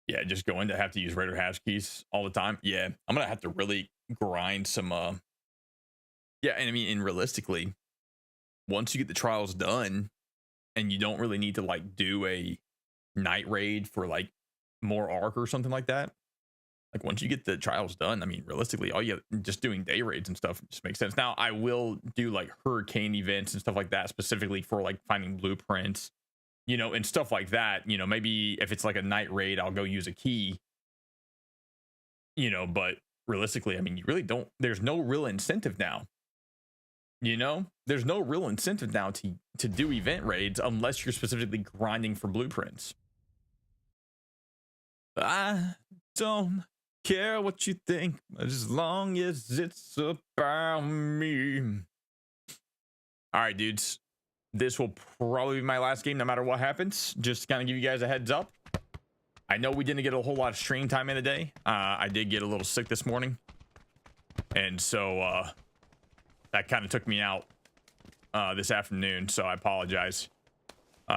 Yeah, just going to have to use Raider hash keys all the time. Yeah, I'm gonna have to really grind some. Yeah, and I mean, and realistically, once you get the trials done, and you don't really need to like do a night raid for like more arc or something like that. Like once you get the trials done, I mean, realistically, all you just doing day raids and stuff just makes sense. Now I will do like hurricane events and stuff like that specifically for like finding blueprints, you know, and stuff like that. You know, maybe if it's like a night raid, I'll go use a key, you know, but realistically, I mean, you really don't, there's no real incentive now. You know, there's no real incentive now to do event raids unless you're specifically grinding for blueprints. I don't care what you think, as long as it's about me. All right, dudes. This will probably be my last game no matter what happens. Just to kind of give you guys a heads up. I know we didn't get a whole lot of stream time in a day. I did get a little sick this morning. And so that kind of took me out this afternoon. So I apologize.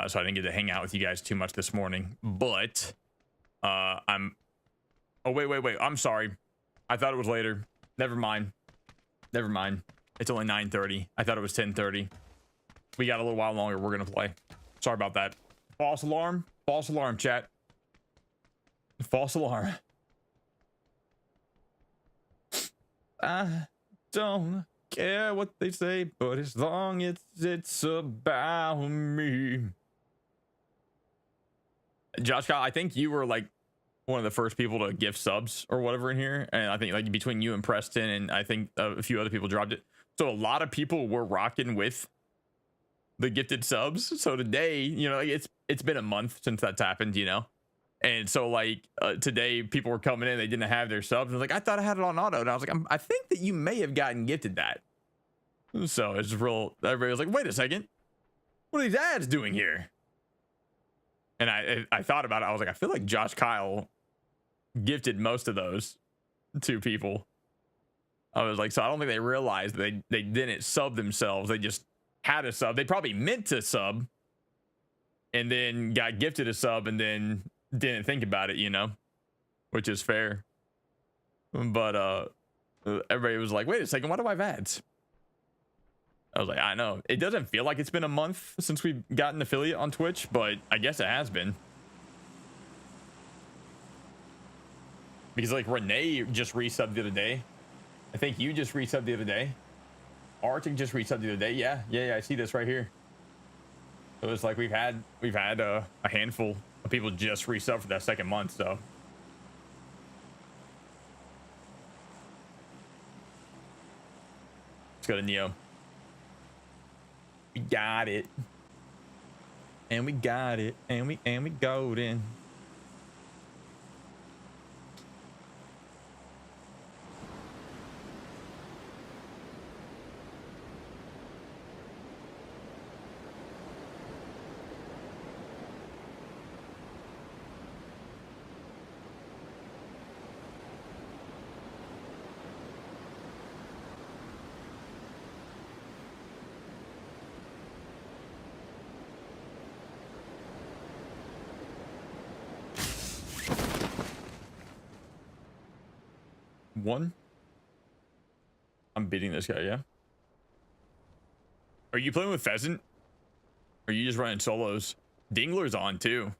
So I didn't get to hang out with you guys too much this morning. But oh, wait. I'm sorry. I thought it was later. Never mind. It's only 9:30. I thought it was 10:30. We got a little while longer. We're going to play. Sorry about that. False alarm, chat. False alarm. I don't care what they say, but as long as it's about me. Josh Kyle, I think you were like one of the first people to gift subs or whatever in here. And I think like between you and Preston and I think a few other people dropped it. So a lot of people were rocking with the gifted subs. So today, you know, like it's been a month since that's happened, you know? And so like today people were coming in, they didn't have their subs. I was like, I thought I had it on auto. And I was like, I think that you may have gotten gifted that. So it's real. Everybody was like, wait a second. What are these ads doing here? And I thought about it. I was like, I feel like Josh Kyle gifted most of those to people. I was like, so I don't think they realized they didn't sub themselves. They just had a sub. They probably meant to sub and then got gifted a sub and then didn't think about it, you know, which is fair. But everybody was like, wait a second, why do I have ads? I was like, I know it doesn't feel like it's been a month since we've got an affiliate on Twitch, but I guess it has been. Because like Renee just resubbed the other day. I think you just resubbed the other day. Arctic just resubbed the other day. Yeah, I see this right here. So it's like we've had a handful of people just resub for that second month. So let's go to Neo. We got it, and we got it, and we golden. One. I'm beating this guy, yeah. Are you playing with Pheasant? Or are you just running solos? Dingler's on too.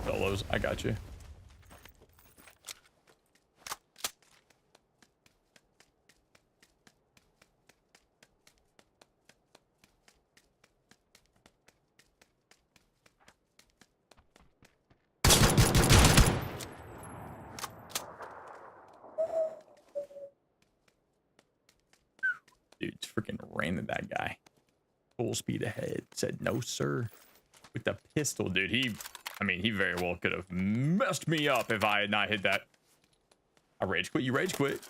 Solos, I got you. Dude, freaking ran at that guy. Full speed ahead. Said no, sir. With the pistol, dude. I mean, he very well could have messed me up if I had not hit that. I rage quit. You rage quit.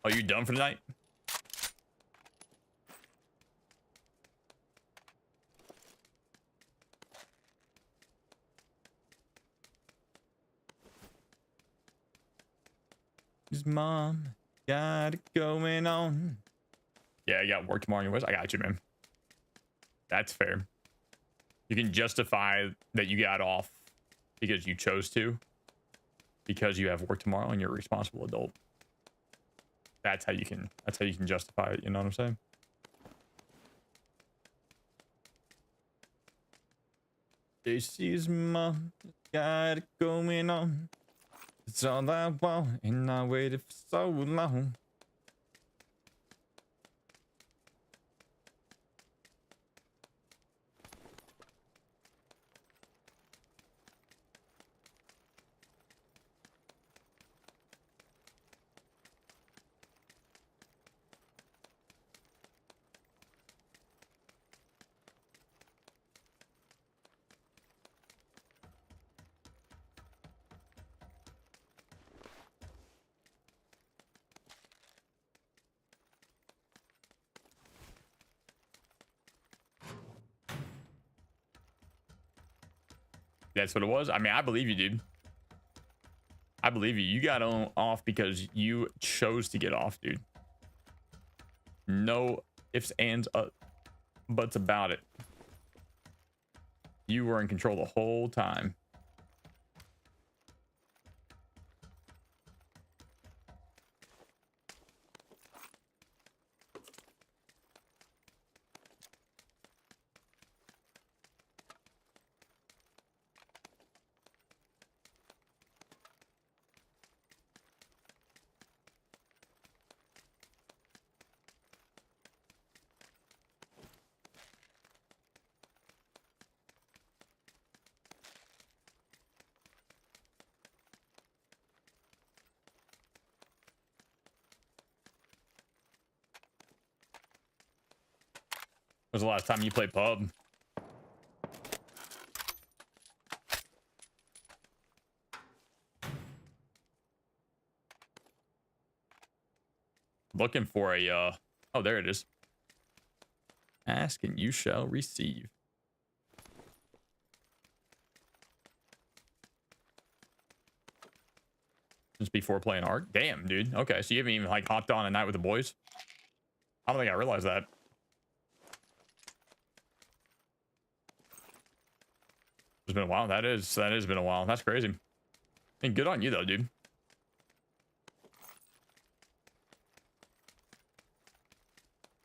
Oh, you done for the night? His mom got it going on. Yeah, I got work tomorrow anyways. I got you, man. That's fair. You can justify that you got off because you chose to, because you have work tomorrow and you're a responsible adult. That's how you can justify it, you know what I'm saying? JC's mom got it going on. It's all I want, and I waited for so long. That's what it was. I mean, I believe you, dude. I believe you. You got off because you chose to get off, dude. No ifs, ands, buts about it. You were in control the whole time. When was the last time you played pub? Looking for a oh, there it is. Ask and you shall receive. Just before playing Ark? Damn, dude. Okay, so you haven't even like hopped on a night with the boys? I don't think I realized that. It's been a while. That has been a while. That's crazy. And good on you though, dude.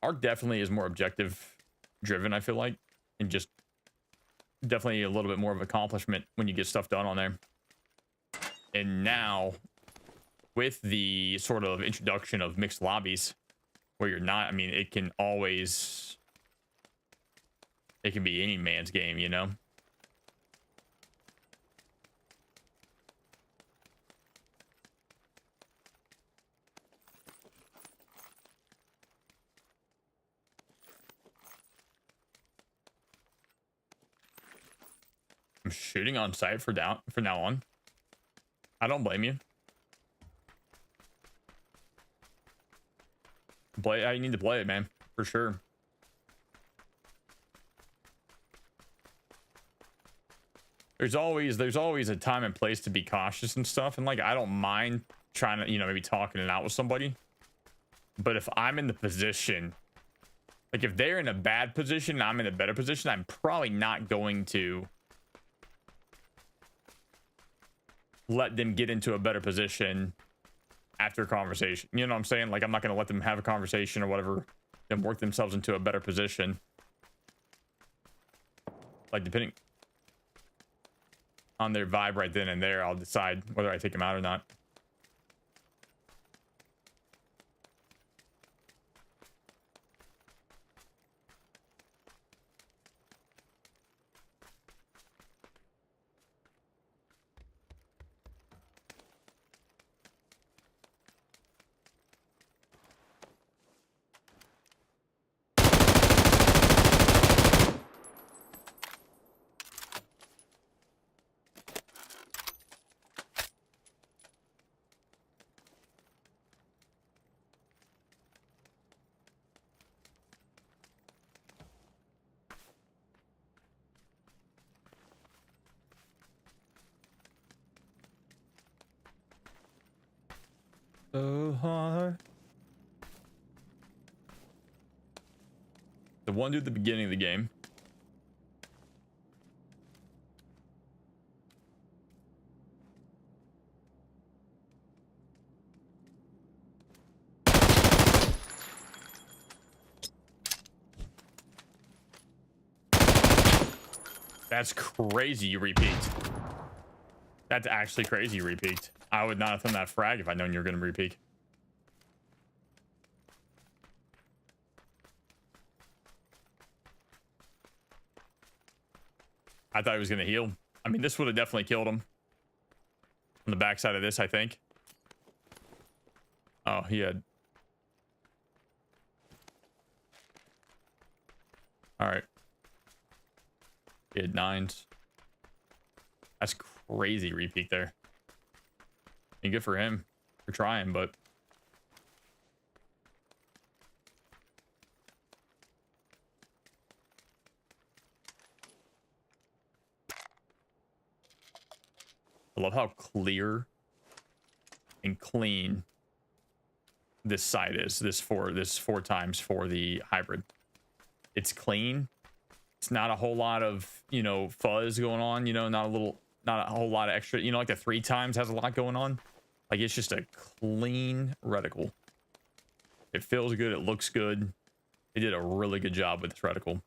Ark definitely is more objective driven, I feel like, and just definitely a little bit more of accomplishment when you get stuff done on there. And now with the sort of introduction of mixed lobbies where you're not, I mean, it can be any man's game, you know? I'm shooting on sight for now on. I don't blame you. Play, I need to play it, man, for sure. There's always a time and place to be cautious and stuff, and like I don't mind trying to, you know, maybe talking it out with somebody. But if I'm in the position, like if they're in a bad position and I'm in a better position, I'm probably not going to let them get into a better position after a conversation. You know what I'm saying? Like I'm not going to let them have a conversation or whatever, then work themselves into a better position. Like depending on their vibe right then and there, I'll decide whether I take them out or not. So hard. The one dude at the beginning of the game. That's crazy you repeat. That's actually crazy you repeat. I would not have thrown that frag if I'd known you were going to repeat. I thought he was going to heal. I mean, this would have definitely killed him. On the backside of this, I think. Oh, he had... Alright. He had 9s. That's crazy repeat there. And good for him for trying, but... I love how clear and clean this side is. This four times for the hybrid. It's clean. It's not a whole lot of, you know, fuzz going on, you know, not a whole lot of extra, you know, like the 3 times has a lot going on. Like it's just a clean reticle. It feels good, it looks good. They did a really good job with this reticle.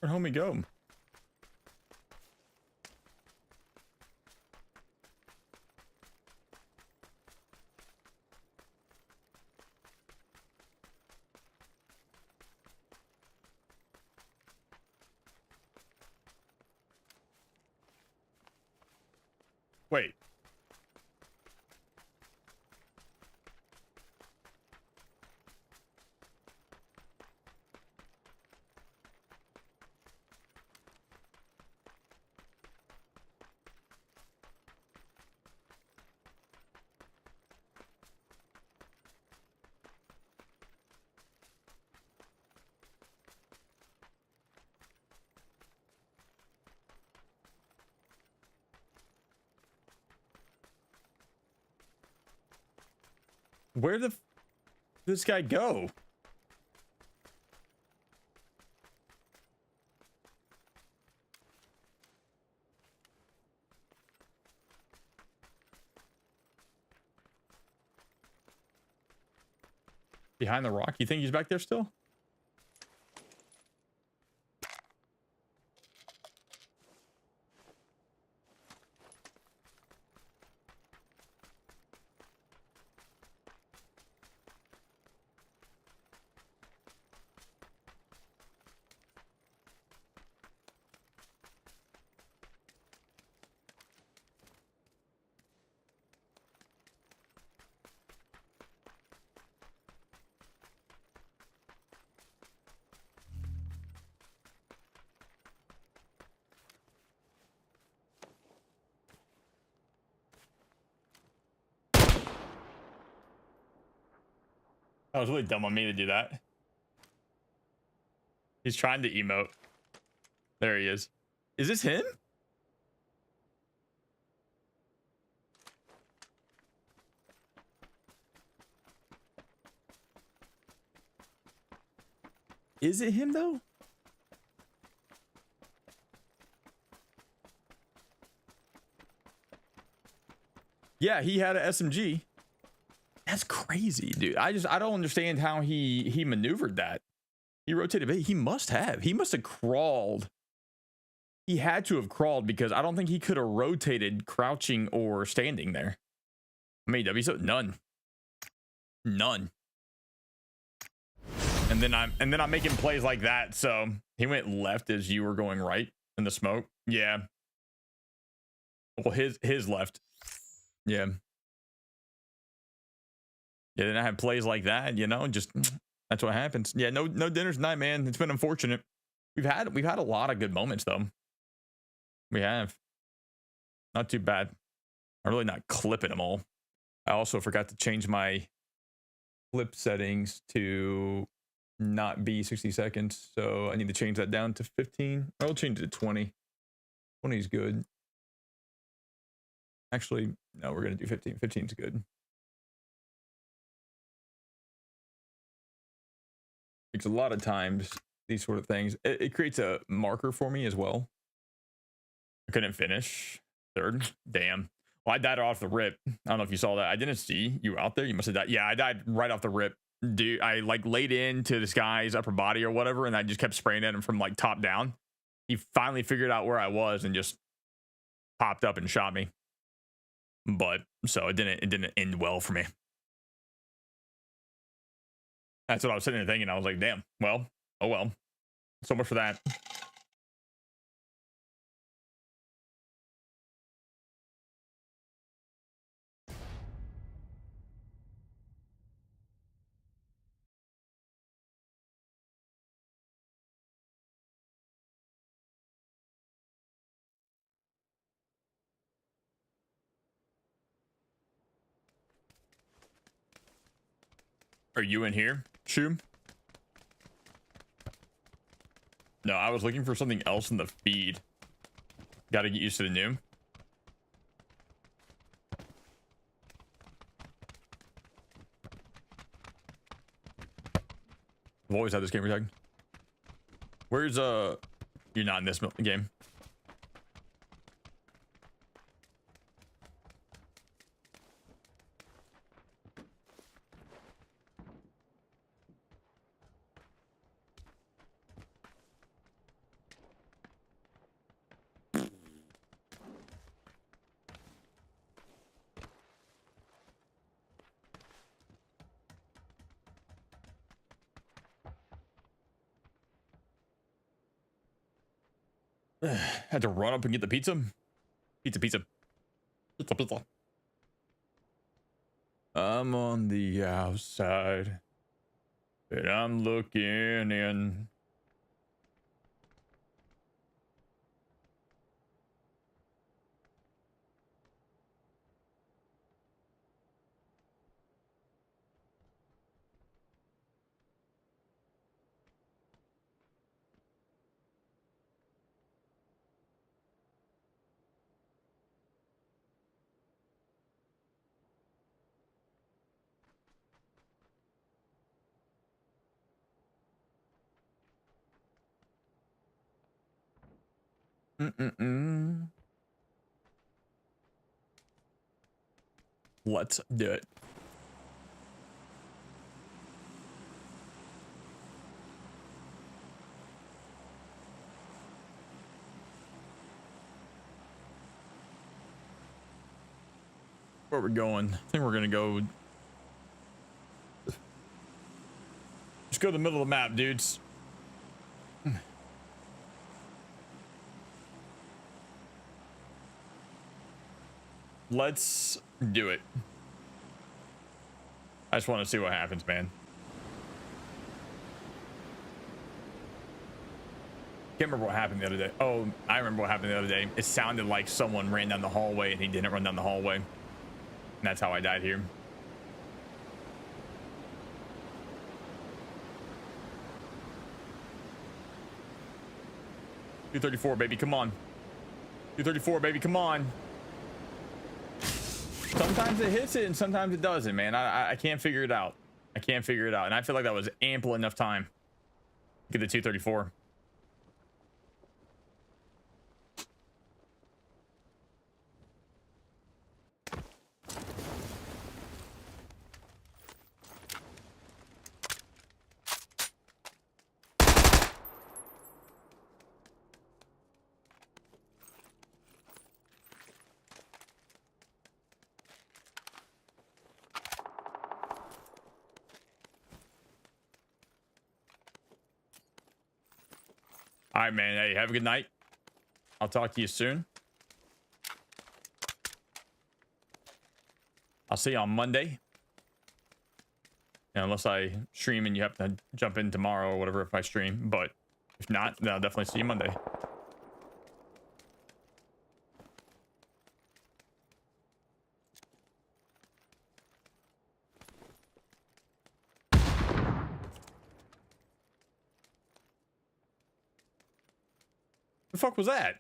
Where'd homie go? Wait. Where the this guy go? Behind the rock? You think he's back there still? That was really dumb on me to do that. He's trying to emote. There he is. Is this him? Is it him though? Yeah, he had an SMG. That's crazy, dude. I don't understand how he maneuvered that. He rotated, but he must have crawled. He had to have crawled because I don't think he could have rotated crouching or standing there. I mean, so none. And then I'm making plays like that. So he went left as you were going right in the smoke. Yeah. Well, his left. Yeah. Yeah, then I have plays like that, you know, just that's what happens. Yeah, no dinners tonight, man. It's been unfortunate. We've had a lot of good moments though. We have. Not too bad. I'm really not clipping them all. I also forgot to change my clip settings to not be 60 seconds. So I need to change that down to 15. I'll change it to 20. 20 is good. Actually, no, we're going to do 15. 15 is good. Because a lot of times these sort of things, it creates a marker for me as well. I couldn't finish third. Damn. Well, I died off the rip. I don't know if you saw that. I didn't see you out there. You must have died. Yeah, I died right off the rip. Dude, I like laid into this guy's upper body or whatever, and I just kept spraying at him from like top down. He finally figured out where I was and just popped up and shot me. But so it didn't end well for me. That's what I was sitting there thinking. I was like, damn, well, oh well. So much for that. Are you in here, Shoom? No, I was looking for something else in the feed. Got to get used to the new. I've always had this gamer tag. Where's you're not in this game. Had to run up and get the pizza. Pizza. I'm on the outside, and I'm looking in. Let's do it. Where we're going? I think we're gonna go. Just go to the middle of the map, dudes. Let's do it. I just want to see what happens, man. Can't remember what happened the other day. Oh, I remember what happened the other day. It sounded like someone ran down the hallway and he didn't run down the hallway. And that's how I died here. $234, baby, come on. $234, baby, come on. Sometimes it hits it and sometimes it doesn't, man. I can't figure it out. I can't figure it out. And I feel like that was ample enough time to get the 234. All right, man. Hey, have a good night. I'll talk to you soon. I'll see you on Monday. Unless I stream and you have to jump in tomorrow or whatever if I stream. But if not, then I'll definitely see you Monday. The fuck was that?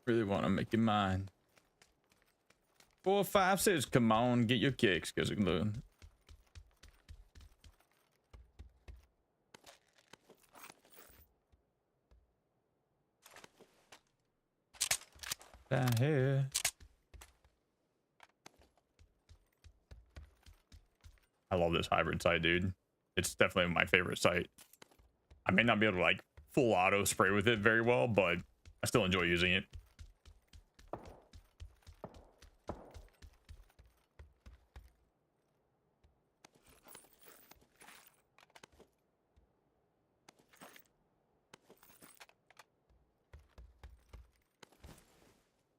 Really want to make you mine. 4, 5, 6. Come on, get your kicks, cause it can. Down here. I love this hybrid sight, dude. It's definitely my favorite sight. I may not be able to like full auto spray with it very well, but I still enjoy using it.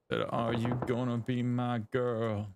But are you gonna be my girl?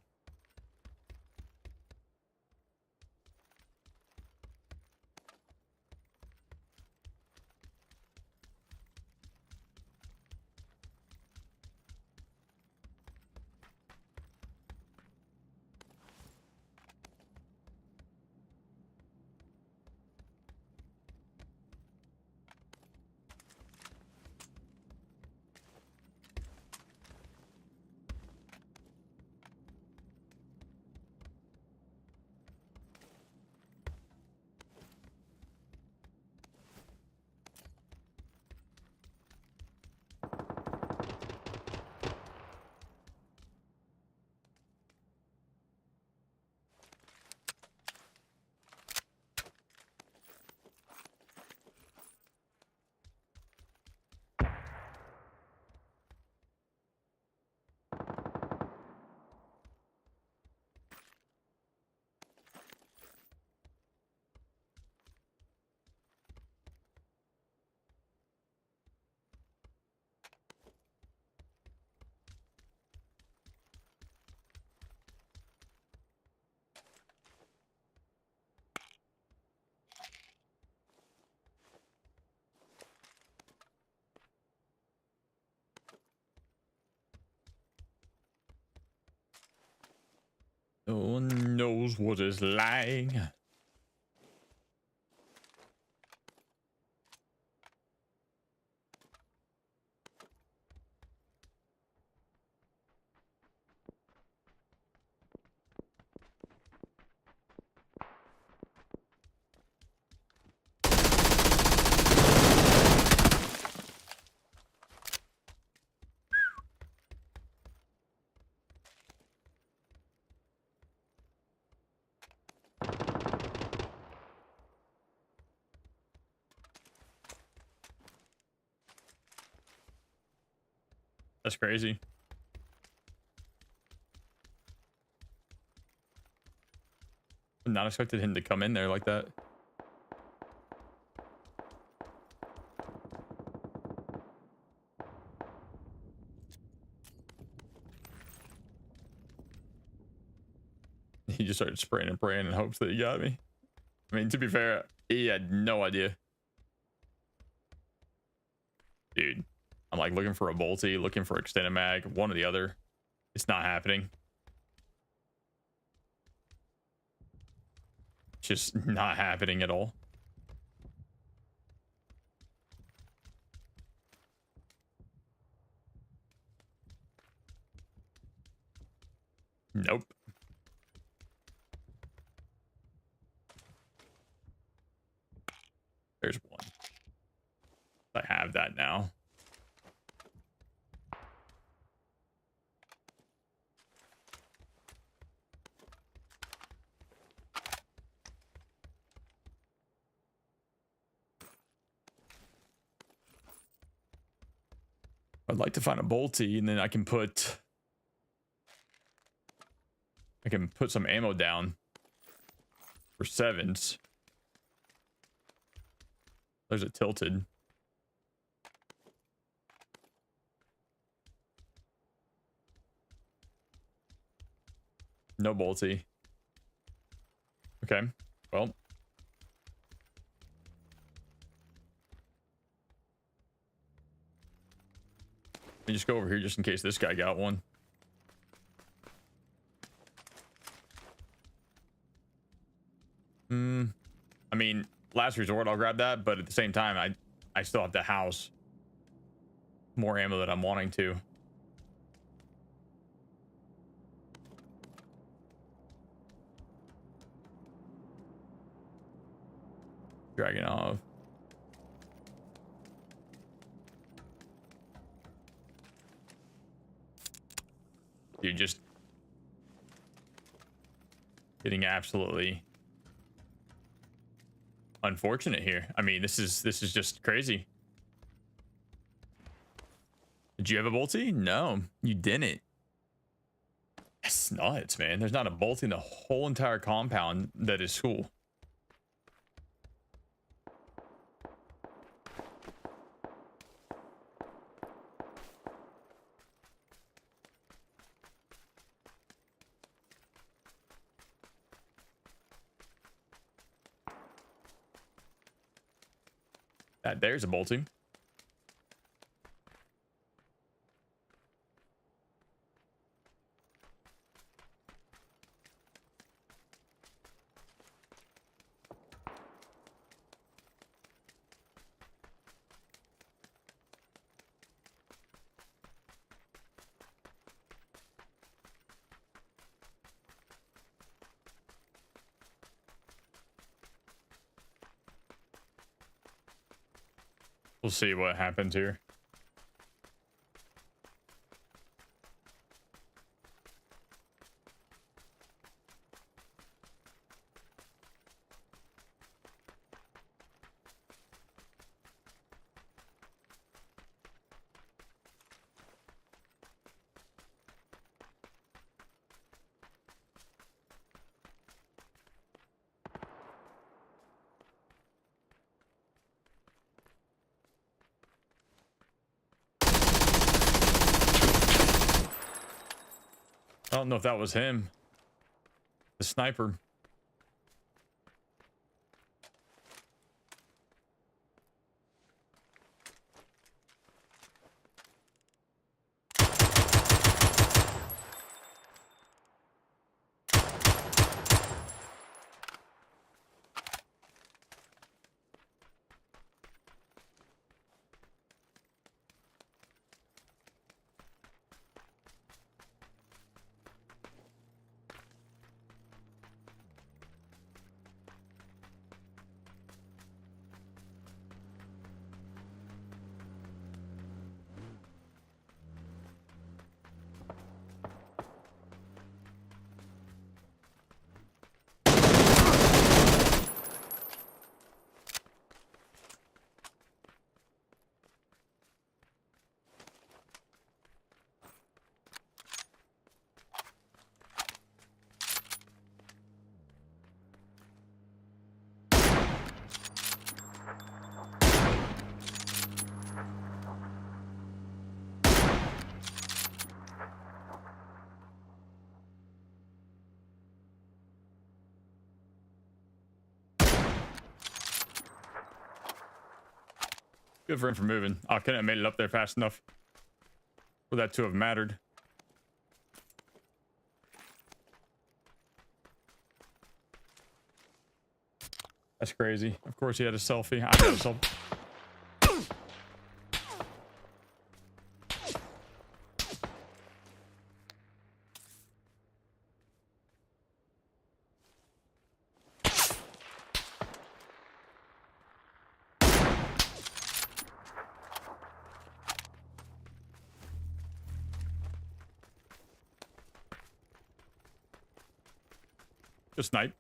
No one knows what it's like. That's crazy. Not expected him to come in there like that. He just started spraying and praying in hopes that he got me. I mean, to be fair, he had no idea. Dude, I'm like looking for a bolty, looking for extended mag, one or the other. It's not happening. It's just not happening at all. Nope. There's one. I have that now. I'd like to find a bolty and then I can put some ammo down for 7s. There's a tilted. No bolty. Okay, well. Let me just go over here just in case this guy got one. I mean, last resort, I'll grab that, but at the same time, I still have to house more ammo that I'm wanting to. Dragging off. Dude, just getting absolutely unfortunate here. I mean, this is just crazy. Did you have a bolty? No, you didn't. That's nuts, man. There's not a bolty in the whole entire compound that is cool. There's a bolty. We'll see what happens here. I don't know if that was him. The sniper. Good for him for moving. I couldn't have made it up there fast enough for that to have mattered. That's crazy. Of course he had a selfie. I got a selfie. Just snipe.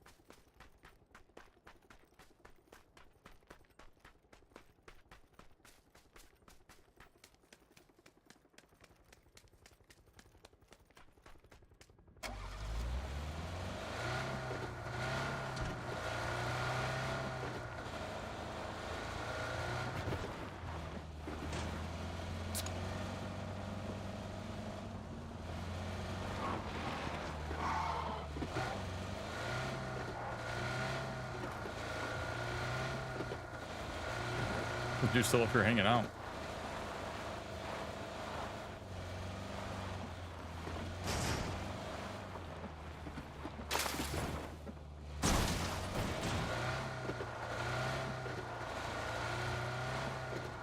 Would you still if you're hanging out?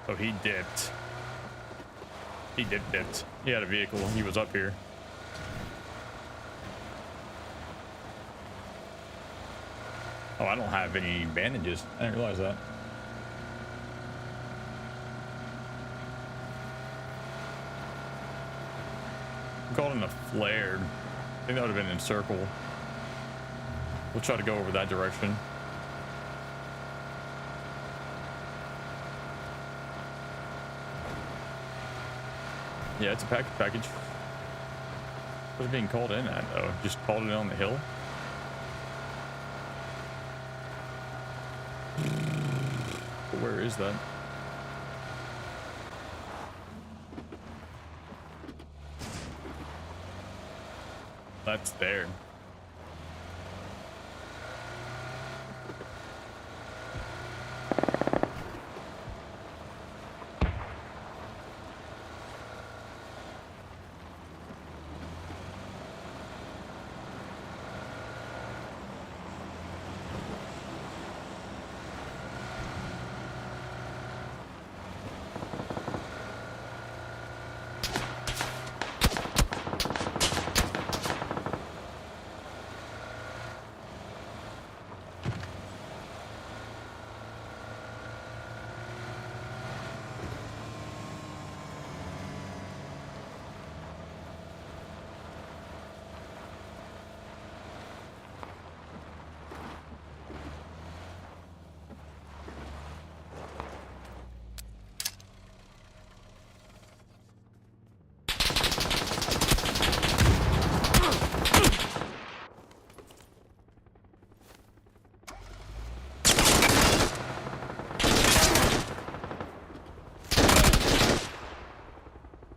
Oh, he dipped. He dipped. He had a vehicle. He was up here. Oh, I don't have any bandages. I didn't realize that. Called in a flare. I think that would have been in circle. We'll try to go over that direction. Yeah, it's a package. What's it being called in at though? Just called it on the hill. Where is that? That's there.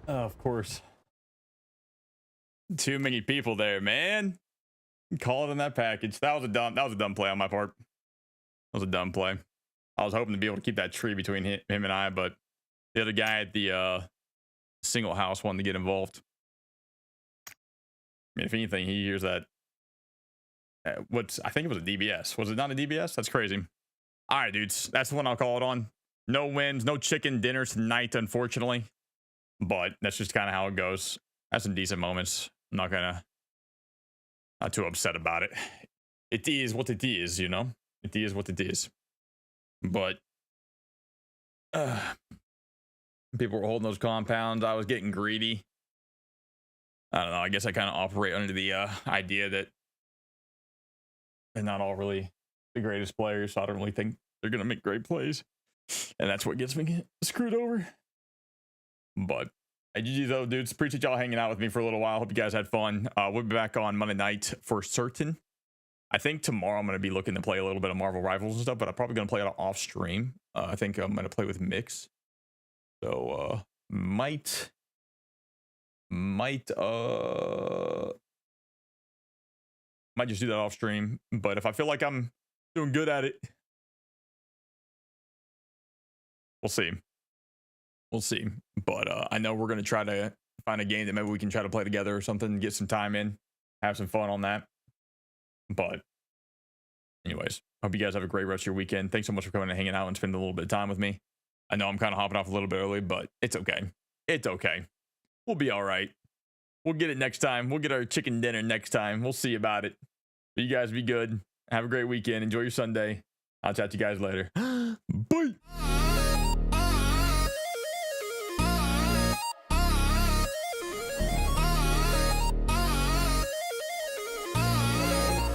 Of course. Too many people there, man. Call it in that package. That was a dumb play on my part. That was a dumb play. I was hoping to be able to keep that tree between him and I, but the other guy at the single house wanted to get involved. I mean, if anything, he hears that. I think it was a DBS. Was it not a DBS? That's crazy. All right, dudes. That's the one I'll call it on. No wins, no chicken dinner tonight, unfortunately. But that's just kind of how it goes. Had some decent moments. I'm not too upset about it. It is what it is, you know? It is what it is. But people were holding those compounds. I was getting greedy. I don't know. I guess I kind of operate under the idea that they're not all really the greatest players. So I don't really think they're going to make great plays. And that's what gets me screwed over. But GG though, dudes. Appreciate y'all hanging out with me for a little while. Hope you guys had fun. We'll be back on Monday night for certain. I think tomorrow I'm going to be looking to play a little bit of Marvel Rivals and stuff, but I'm probably going to play it off stream. I think I'm going to play with Mix. So might just do that off stream. But if I feel like I'm doing good at it, we'll see. We'll see. But I know we're gonna try to find a game that maybe we can try to play together or something, get some time in, have some fun on that. But anyways, hope you guys have a great rest of your weekend. Thanks so much for coming and hanging out and spending a little bit of time with me. I know I'm kind of hopping off a little bit early, but it's okay. It's okay. We'll be all right. We'll get it next time. We'll get our chicken dinner next time. We'll see about it. But you guys be good. Have a great weekend. Enjoy your Sunday. I'll chat to you guys later. Bye.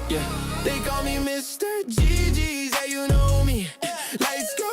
Yeah, they call me Mr. GG's, yeah, you know me. Lights go